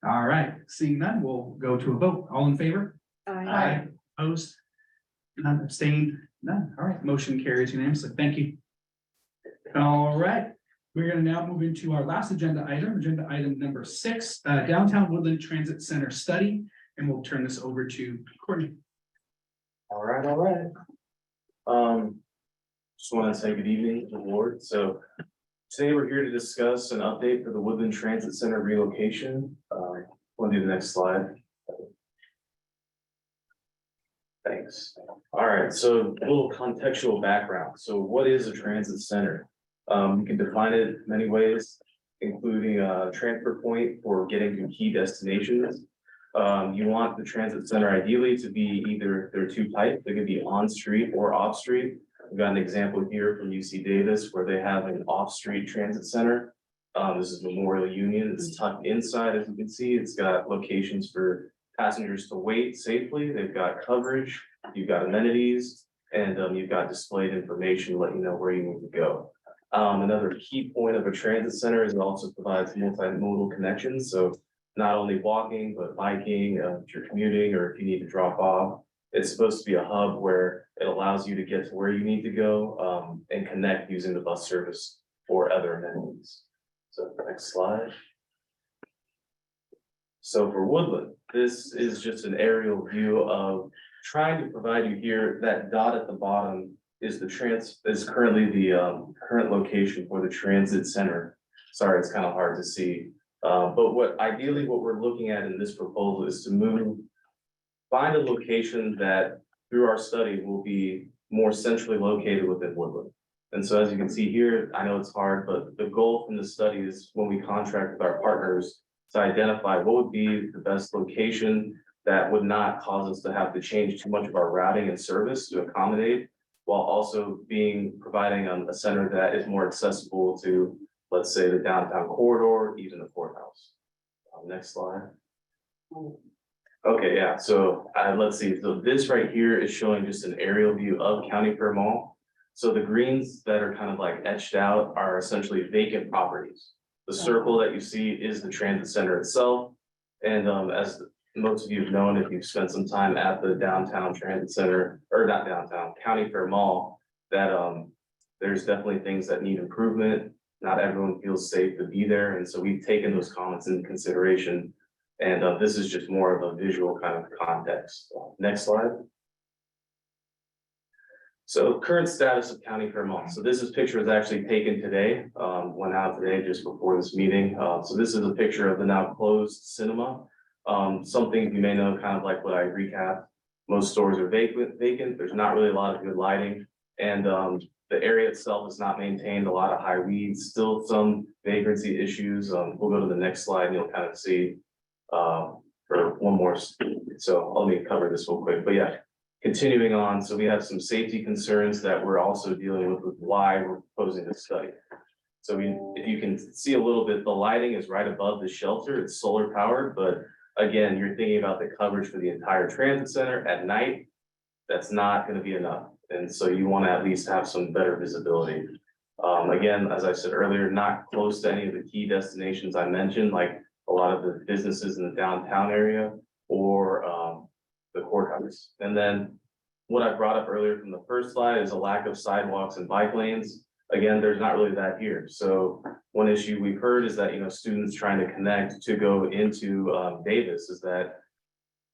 All right, seeing none, we'll go to a vote. All in favor?
Aye.
Opposed? None, abstained? None. All right, motion carries unanimously. Thank you. All right, we're gonna now move into our last agenda item number 6, Downtown Woodland Transit Center study, and we'll turn this over to Courtney.
All right, all right. Just want to say good evening to the board. So today we're here to discuss an update for the Woodland Transit Center relocation. Want to do the next slide. Thanks. All right, so a little contextual background. So what is a transit center? You can define it many ways, including a transfer point for getting to key destinations. You want the transit center ideally to be either, there are 2 types, they could be on-street or off-street. We've got an example here from UC Davis where they have an off-street transit center. This is Memorial Union, it's tucked inside, as you can see, it's got locations for passengers to wait safely, they've got coverage, you've got amenities, and you've got displayed information to let you know where you need to go. Another key point of a transit center is it also provides multimodal connections, so not only walking, but biking, if you're commuting or if you need to drop off. It's supposed to be a hub where it allows you to get to where you need to go and connect using the bus service or other amenities. So next slide. So for Woodland, this is just an aerial view of trying to provide you here. That dot at the bottom is currently the current location for the transit center. Sorry, it's kind of hard to see. But ideally what we're looking at in this proposal is to find a location that through our study will be more centrally located within Woodland. And so as you can see here, I know it's hard, but the goal from the study is when we contract with our partners to identify what would be the best location that would not cause us to have to change too much of our routing and service to accommodate, while also providing a center that is more accessible to, let's say, the downtown corridor, even the courthouse. Next slide. Okay, yeah, so let's see, so this right here is showing just an aerial view of County Fair Mall. So the greens that are kind of like etched out are essentially vacant properties. The circle that you see is the transit center itself. And as most of you have known, if you've spent some time at the downtown transit center, or not downtown, County Fair Mall, that there's definitely things that need improvement. Not everyone feels safe to be there. And so we've taken those comments into consideration. And this is just more of a visual kind of context. Next slide. So current status of County Fair Mall. So this picture was actually taken today, went out today just before this meeting. So this is a picture of the now closed cinema. Something you may know, kind of like what I recapped. Most stores are vacant. There's not really a lot of good lighting. And the area itself is not maintained, a lot of high weeds, still some vagrancy issues. We'll go to the next slide and you'll kind of see for one more. So let me cover this real quick, but yeah, continuing on. So we have some safety concerns that we're also dealing with why we're proposing this study. So if you can see a little bit, the lighting is right above the shelter. It's solar powered, but again, you're thinking about the coverage for the entire transit center at night. That's not going to be enough. And so you want to at least have some better visibility. Again, as I said earlier, not close to any of the key destinations I mentioned, like a lot of the businesses in the downtown area or the courthouse. And then what I brought up earlier from the first slide is a lack of sidewalks and bike lanes. Again, there's not really that here. So one issue we've heard is that, students trying to connect to go into Davis is that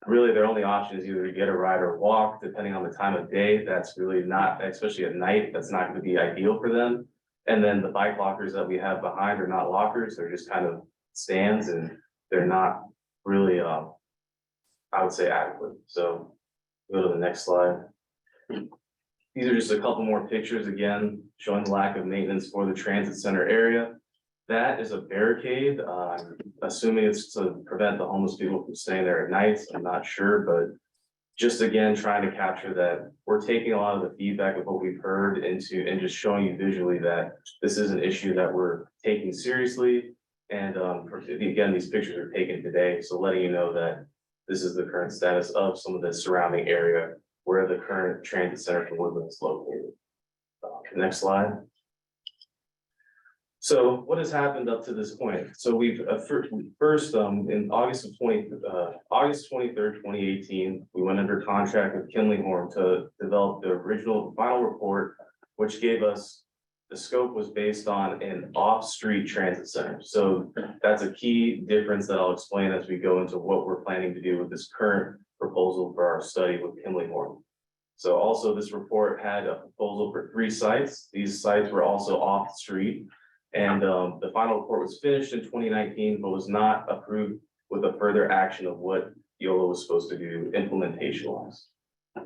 really their only option is either to get a ride or walk, depending on the time of day. That's really not, especially at night, that's not gonna be ideal for them. And then the bike lockers that we have behind are not lockers, they're just kind of stands and they're not really, I would say adequate. So go to the next slide. These are just a couple more pictures, again, showing the lack of maintenance for the transit center area. That is a barricade, assuming it's to prevent the homeless people from staying there at nights, I'm not sure, but just again, trying to capture that we're taking a lot of the feedback of what we've heard into, and just showing you visually that this is an issue that we're taking seriously. And again, these pictures are taken today, so letting you know that this is the current status of some of the surrounding area where the current transit center for Woodland is located. Next slide. So what has happened up to this point? So we've first in August 23rd, 2018, we went under contract with Kinley-Horn to develop the original final report, which gave us the scope was based on an off-street transit center. So that's a key difference that I'll explain as we go into what we're planning to do with this current proposal for our study with Kinley-Horn. So also this report had a proposal for 3 sites. These sites were also off the street. And the final report was finished in 2019, but was not approved with a further action of what Yolo was supposed to do implementation wise.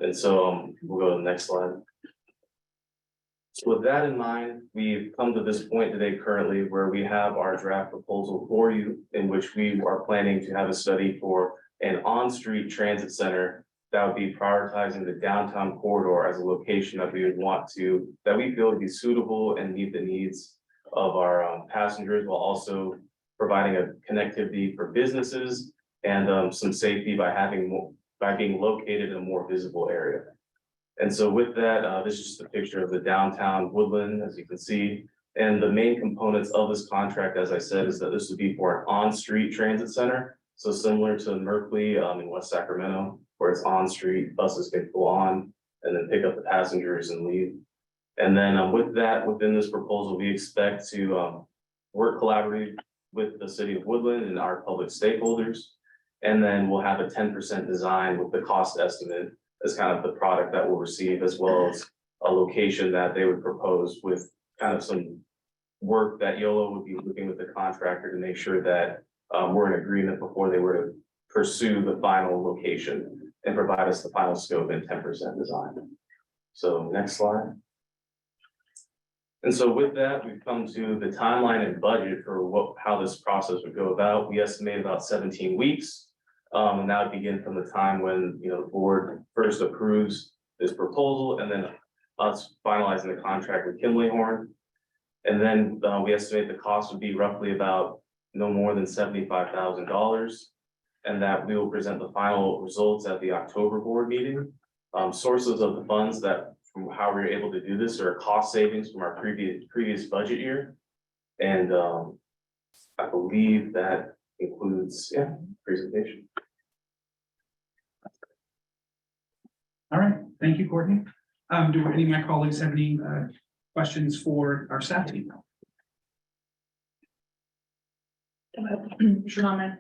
And so we'll go to the next slide. So with that in mind, we've come to this point today currently where we have our draft proposal for you, in which we are planning to have a study for an on-street transit center that would be prioritizing the downtown corridor as a location that we would want to, that we feel would be suitable and meet the needs of our passengers, while also providing a connectivity for businesses and some safety by being located in a more visible area. And so with that, this is just a picture of the downtown Woodland, as you can see. And the main components of this contract, as I said, is that this would be for an on-street transit center. So similar to Merkley in West Sacramento, where it's on-street, buses can go on and then pick up the passengers and leave. And then with that, within this proposal, we expect to work collaboratively with the city of Woodland and our public stakeholders. And then we'll have a 10% design with the cost estimate as kind of the product that we'll receive, as well as a location that they would propose with kind of some work that Yolo would be looking with the contractor to make sure that we're in agreement before they were to pursue the final location and provide us the final scope and 10% design. So next slide. And so with that, we've come to the timeline and budget for how this process would go about. We estimate about 17 weeks. And that would begin from the time when, the board first approves this proposal, and then us finalizing the contract with Kinley-Horn. And then we estimate the cost would be roughly about no more than $75,000. And that we will present the final results at the October board meeting. Sources of the funds that from how we were able to do this are cost savings from our previous budget year. And I believe that includes, presentation.
All right, thank you, Courtney. Do any of my colleagues have any questions for our staff team?
Comment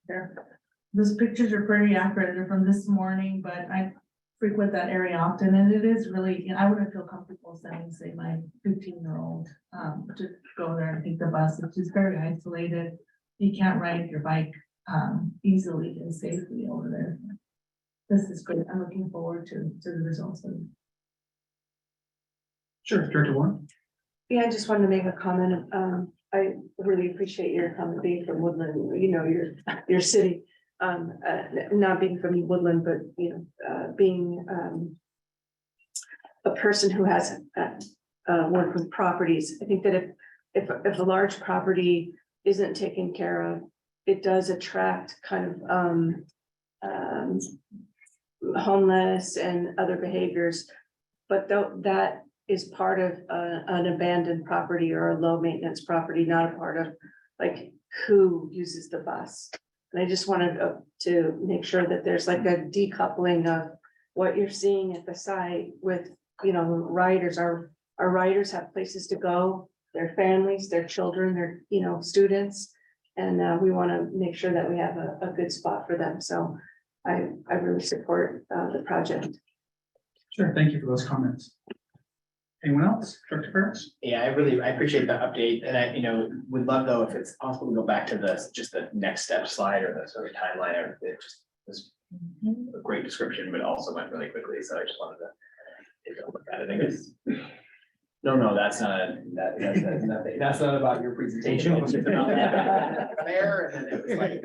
here. Those pictures are pretty accurate. They're from this morning, but I frequent that area often, and it is really, I wouldn't feel comfortable sending, say, my 15-year-old to go there and take the bus. It's just very isolated. You can't ride your bike easily and safely over there. This is great. I'm looking forward to the results of it.
Sure, Director Warren.
Yeah, I just wanted to make a comment. I really appreciate your comment being from Woodland, your city. Not being from Woodland, but being a person who has worked with properties. I think that if a large property isn't taken care of, it does attract kind of homeless and other behaviors. But that is part of an abandoned property or a low maintenance property, not a part of like who uses the bus. And I just wanted to make sure that there's like a decoupling of what you're seeing at the site with, riders. Our riders have places to go, their families, their children, their, students. And we want to make sure that we have a good spot for them. So I really support the project.
Sure, thank you for those comments. Anyone else? Director Ferris?
Yeah, I appreciate the update, and I would love though if it's possible to go back to just the next step slide or the sort of timeline, or it just was a great description, but also went really quickly, so I just wanted to take a look at it, I guess. No, that's not, that's nothing, that's not about your presentation, it's just about there, and then it was like,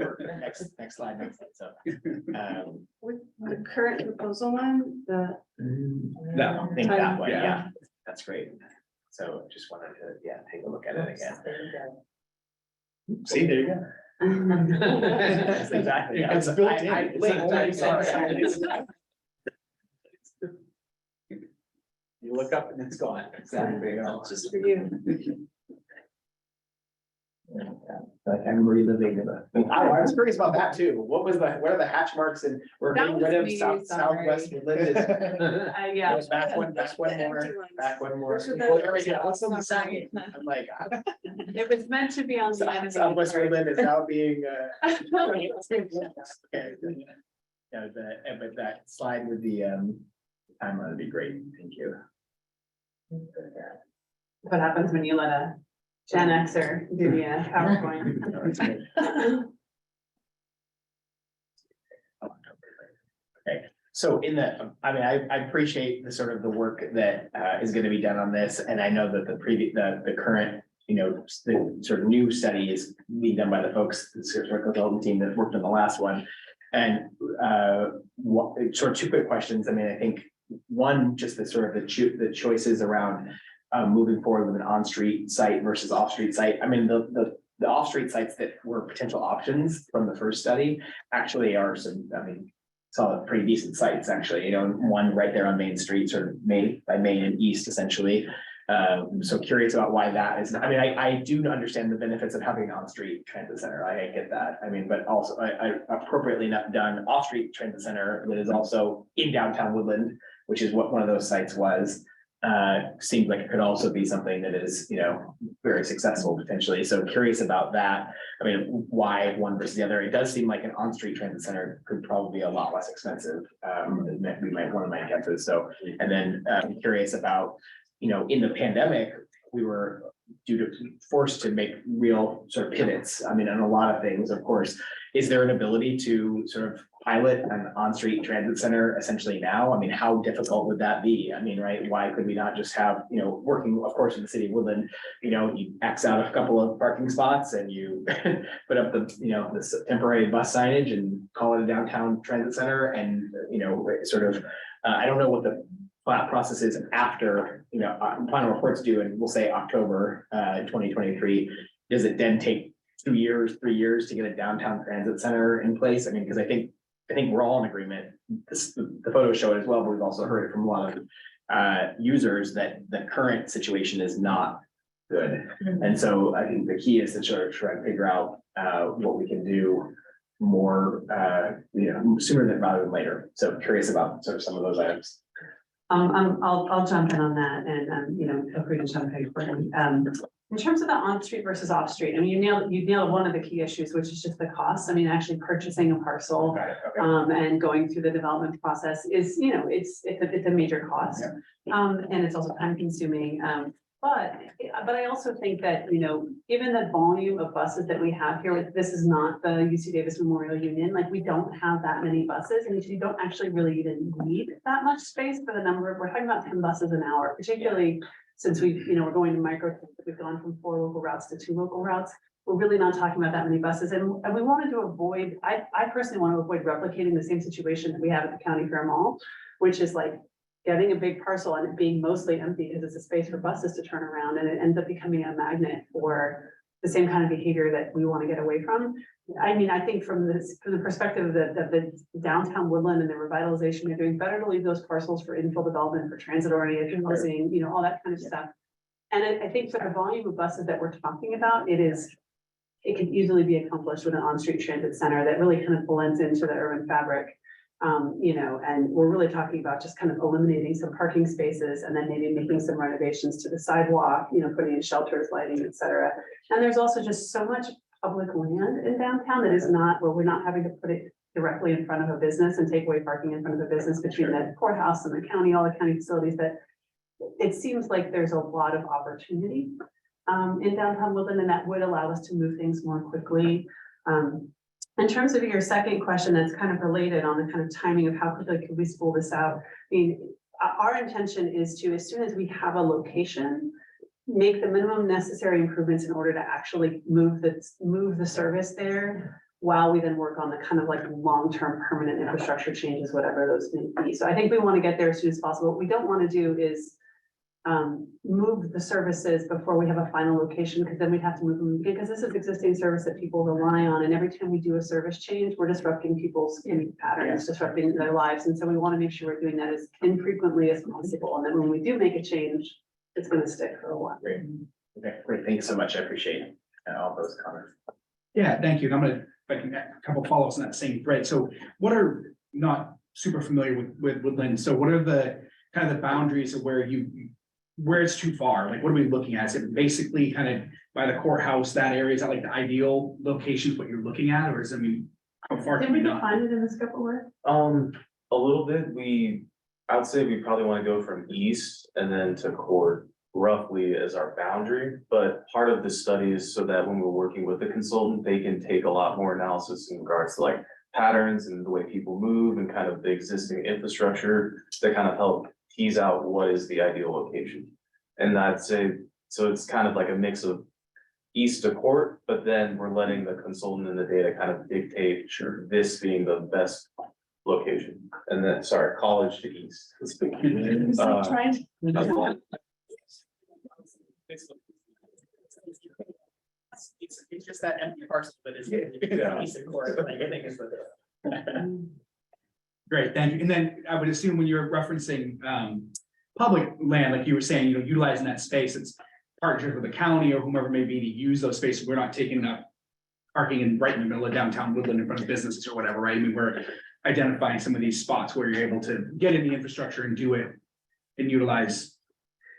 next slide, so.
With the current proposal one, the.
I think that way,
Yeah.
yeah, that's great. So just wanted to, take a look at it again. See, there you go. That's exactly.
It's built in.
I
It's like
blinked,
always
sorry. You look up and it's gone. Exactly.
Just for you.
Like I'm reliving I was curious about that too. What are the hatch marks, and we're
That
getting rid
was
of
me,
southwest Woodland is.
Yeah.
Back one more, back one more.
Those are the-
Well, there we go. What's on the side? I'm like,
It was meant to be on the end of
Southwest
the.
Woodland is now being, okay. Yeah, but that slide with the, timeline would be great. Thank you.
What happens when you let a Gen Xer do the PowerPoint?
Okay, so I appreciate the sort of the work that is gonna be done on this, and I know that the current, the sort of new study is being done by the folks, the sort of consultant team that worked on the last one. And sort of two quick questions. I mean, I think one, just the sort of the choices around moving forward with an on-street site versus off-street site. I mean, the off-street sites that were potential options from the first study actually are saw pretty decent sites, actually, one right there on Main Street, sort of by Main and East, essentially. So curious about why that is. I mean, I do understand the benefits of having an on-street transit center. I get that. I mean, but also I appropriately not done off-street transit center that is also in downtown Woodland, which is what one of those sites was. Seems like it could also be something that is, very successful potentially. So curious about that. I mean, why one versus the other? It does seem like an on-street transit center could probably be a lot less expensive. One of my guesses. So, and then I'm curious about, in the pandemic, we were forced to make real sort of pivots. I mean, on a lot of things, of course. Is there an ability to sort of pilot an on-street transit center essentially now? I mean, how difficult would that be? I mean, right, why could we not just have, working, of course, in the city of Woodland, you X out a couple of parking spots and you put up this temporary bus signage and call it a downtown transit center, and, sort of, I don't know what the process is after, final reports due, and we'll say October 2023. Does it then take 2 years, 3 years to get a downtown transit center in place? I mean, because I think we're all in agreement. The photos show it as well, but we've also heard it from a lot of users that the current situation is not good. And so I think the key is to try to figure out what we can do more, sooner rather than later. So curious about sort of some of those items.
I'll jump in on that, and feel free to jump in. In terms of the on-street versus off-street, I mean, you nailed one of the key issues, which is just the cost. I mean, actually purchasing a parcel, and going through the development process is, it's a major cost. And it's also time consuming. But I also think that, given the volume of buses that we have here, this is not the UC Davis Memorial Union, like we don't have that many buses, and you don't actually really even need that much space for the number of, we're talking about 10 buses an hour, particularly since we're going to micro, we've gone from 4 local routes to 2 local routes. We're really not talking about that many buses, and we wanted to avoid, I personally want to avoid replicating the same situation that we have at the County Fair Mall, which is like getting a big parcel and it being mostly empty because it's a space for buses to turn around, and it ends up becoming a magnet for the same kind of behavior that we want to get away from. I mean, I think from the perspective of the downtown Woodland and the revitalization they're doing, better to leave those parcels for infill development, for transit oriented housing, all that kind of stuff. And I think for the volume of buses that we're talking about, it could easily be accomplished with an on-street transit center that really kind of blends into the urban fabric. And we're really talking about just kind of eliminating some parking spaces and then maybe making some renovations to the sidewalk, putting in shelters, lighting, et cetera. And there's also just so much public land in downtown that is not, where we're not having to put it directly in front of a business and take away parking in front of a business between the courthouse and the county, all the county facilities, that it seems like there's a lot of opportunity in downtown Woodland, and that would allow us to move things more quickly. In terms of your second question, that's kind of related on the kind of timing of how quickly could we spool this out. I mean, our intention is to, as soon as we have a location, make the minimum necessary improvements in order to actually move the service there, while we then work on the kind of like long-term permanent infrastructure changes, whatever those may be. So I think we want to get there as soon as possible. What we don't want to do is move the services before we have a final location, because then we'd have to move them, because this is existing service that people rely on, and every time we do a service change, we're disrupting people's patterns, disrupting their lives, and so we want to make sure we're doing that as infrequently as possible, and then when we do make a change, it's going to stick for a while.
Great. Okay, great. Thank you so much. I appreciate all those comments.
Yeah, thank you. And I'm gonna, if I can, add a couple follow-ups on that same thread. So what are, not super familiar with Woodland, so what are the kind of the boundaries of where it's too far? Like, what are we looking at? Is it basically kind of by the courthouse, that area? Is that like the ideal location, what you're looking at, or is it, I mean, how far
Did
can
we
we not?
define it in the scope of work?
A little bit, I would say we probably want to go from east and then to court roughly as our boundary. But part of the study is so that when we're working with the consultant, they can take a lot more analysis in regards to like patterns and the way people move and kind of the existing infrastructure to kind of help tease out what is the ideal location. And I'd say, so it's kind of like a mix of east to court, but then we're letting the consultant and the data kind of dictate, sure, this being the best location. And then, sorry, college to east.
It's just that empty parcel that is. Piece of course, like, I think is the.
Great, thank you. And then I would assume when you're referencing public land, like you were saying, utilizing that space, it's partnership with the county or whomever may be to use those spaces. We're not taking up parking right in the middle of downtown Woodland in front of businesses or whatever, right? I mean, we're identifying some of these spots where you're able to get in the infrastructure and do it and utilize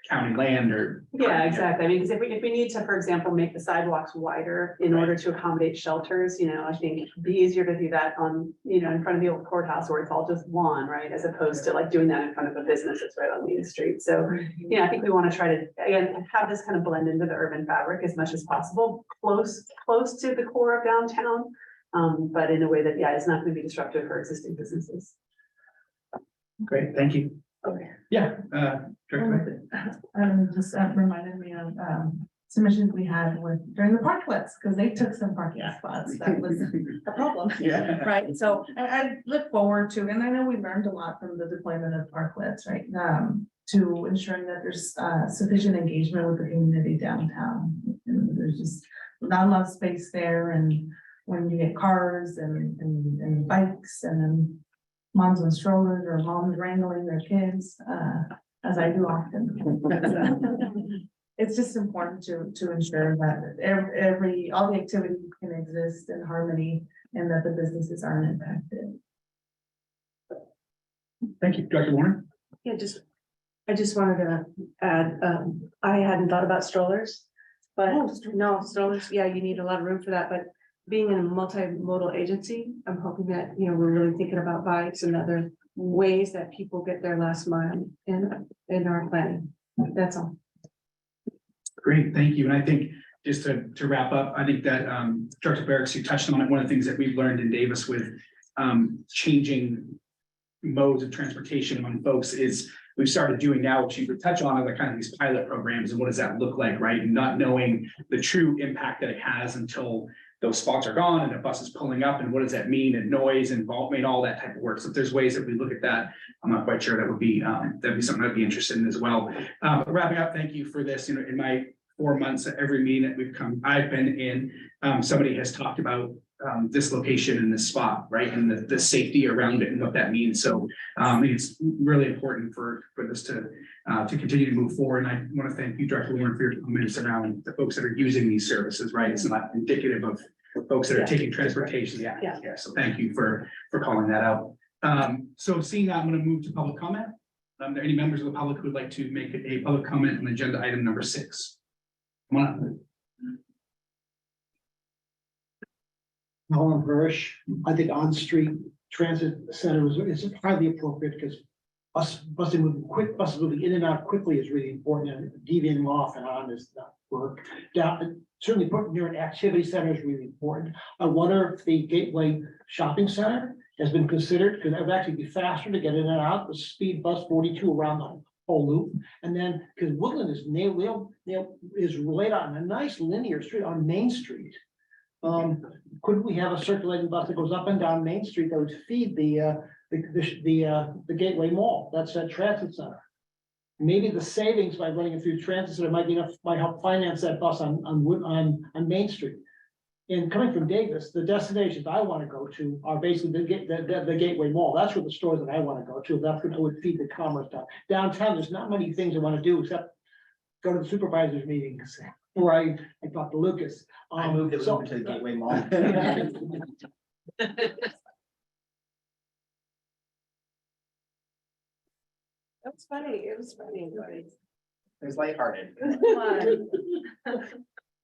county land or.
Yeah, exactly. I mean, because if we need to, for example, make the sidewalks wider in order to accommodate shelters, I think it'd be easier to do that on, in front of the old courthouse where it's all just lawn, right? As opposed to like doing that in front of a business that's right on Main Street. So, I think we want to try to, again, have this kind of blend into the urban fabric as much as possible, close to the core of downtown. But in a way that, it's not going to be disruptive for existing businesses.
Great, thank you.
Okay.
Yeah, Director Smith.
Just reminded me of submissions we had during the parklets, because they took some parking spots. That was a problem.
Yeah.
Right, so I look forward to, and I know we learned a lot from the deployment of parklets, right? To ensuring that there's sufficient engagement with the community downtown. And there's just not a lot of space there, and when you get cars and bikes and then moms and strollers or moms wrangling their kids, as I do often. It's just important to ensure that all the activity can exist in harmony and that the businesses aren't impacted.
Thank you, Director Warner.
Yeah, I just wanted to add, I hadn't thought about strollers, but no, strollers, you need a lot of room for that, but being in a multimodal agency, I'm hoping that, we're really thinking about bikes and other ways that people get their last mile in our planning. That's all.
Great, thank you. And I think just to wrap up, I think that Director Barracks, you touched on it. One of the things that we've learned in Davis with changing modes of transportation among folks is we've started doing now, which you could touch on, are kind of these pilot programs and what does that look like, right? And not knowing the true impact that it has until those spots are gone and the bus is pulling up, and what does that mean, and noise involvement, all that type of work. So if there's ways that we look at that, I'm not quite sure that'd be something I'd be interested in as well. Wrapping up, thank you for this. In my 4 months at every meeting that I've been in, somebody has talked about this location and this spot, right? And the safety around it and what that means. So it's really important for this to continue to move forward. And I want to thank you, Director Warren, for your comments around the folks that are using these services, right? It's not indicative of folks that are taking transportation. Yeah. So thank you for calling that out. So seeing that, I'm going to move to public comment. Are there any members of the public who would like to make a public comment on agenda item number 6? Come on up.
Helen Hirsch, I think on-street transit center is highly appropriate because buses moving in and out quickly is really important, and deviating off and on is not work. Certainly putting near an activity center is really important. I wonder if the Gateway Shopping Center has been considered, because it would actually be faster to get in and out, the speed bus 42 around the whole loop. And then, because Woodland is is laid out on a nice linear street on Main Street. Couldn't we have a circulating bus that goes up and down Main Street that would feed the Gateway Mall? That's that transit center. Maybe the savings by running it through transit center might be enough, might help finance that bus on Main Street. And coming from Davis, the destinations I want to go to are basically the Gateway Mall. That's where the stores that I want to go to. That's what would feed the commerce downtown. There's not many things I want to do except go to the supervisors meetings where I talk to Lucas.
I moved it
So-
over to the Gateway Mall.
That's funny, it was funny.
It was lighthearted.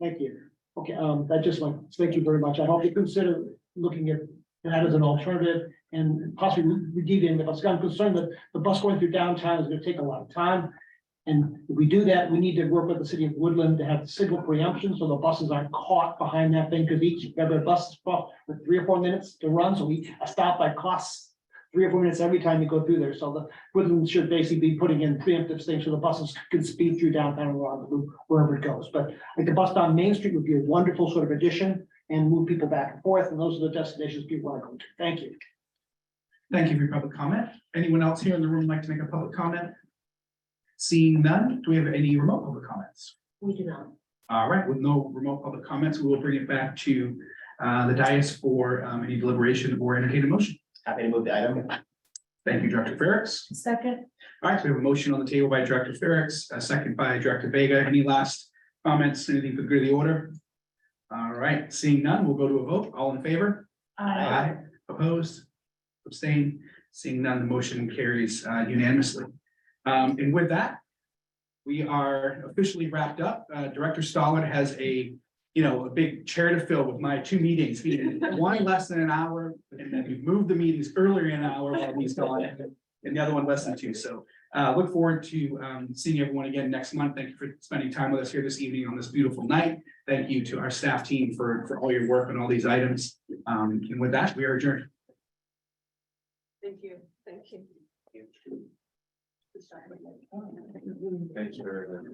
Thank you. Okay, that just like, thank you very much. I hope you consider looking at that as an alternative and possibly deviating the bus. I'm concerned that the bus going through downtown is gonna take a lot of time. And if we do that, we need to work with the city of Woodland to have signal preemption, so the buses aren't caught behind that thing, because every bus is with 3 or 4 minutes to run, so a stop by costs 3 or 4 minutes every time you go through there. So the Woodland should basically be putting in preemptive things so the buses can speed through downtown and around the loop wherever it goes. But like the bus down Main Street would be a wonderful sort of addition and move people back and forth. And those are the destinations people want to go to. Thank you.
Thank you for your public comment. Anyone else here in the room like to make a public comment? Seeing none, do we have any remote public comments?
We do not.
All right, with no remote public comments, we will bring it back to the dais for any deliberation or entertain a motion.
Happy to move the item.
Thank you, Director Ferrix.
Second,
All right, so we have a motion on the table by Director Ferrix, a second by Director Vega. Any last comments, anything for the good of the order? All right, seeing none, we'll go to a vote. All in favor?
I,
Opposed? Abstained? Seeing none, the motion carries unanimously. And with that, we are officially wrapped up. Director Stollard has a big chair to fill with my 2 meetings. He had one less than an hour, and then we've moved the meetings earlier in an hour while he's gone, and the other one less than 2. So look forward to seeing everyone again next month. Thank you for spending time with us here this evening on this beautiful night. Thank you to our staff team for all your work on all these items. And with that, we are adjourned.
Thank you, thank you.
Thank you very much.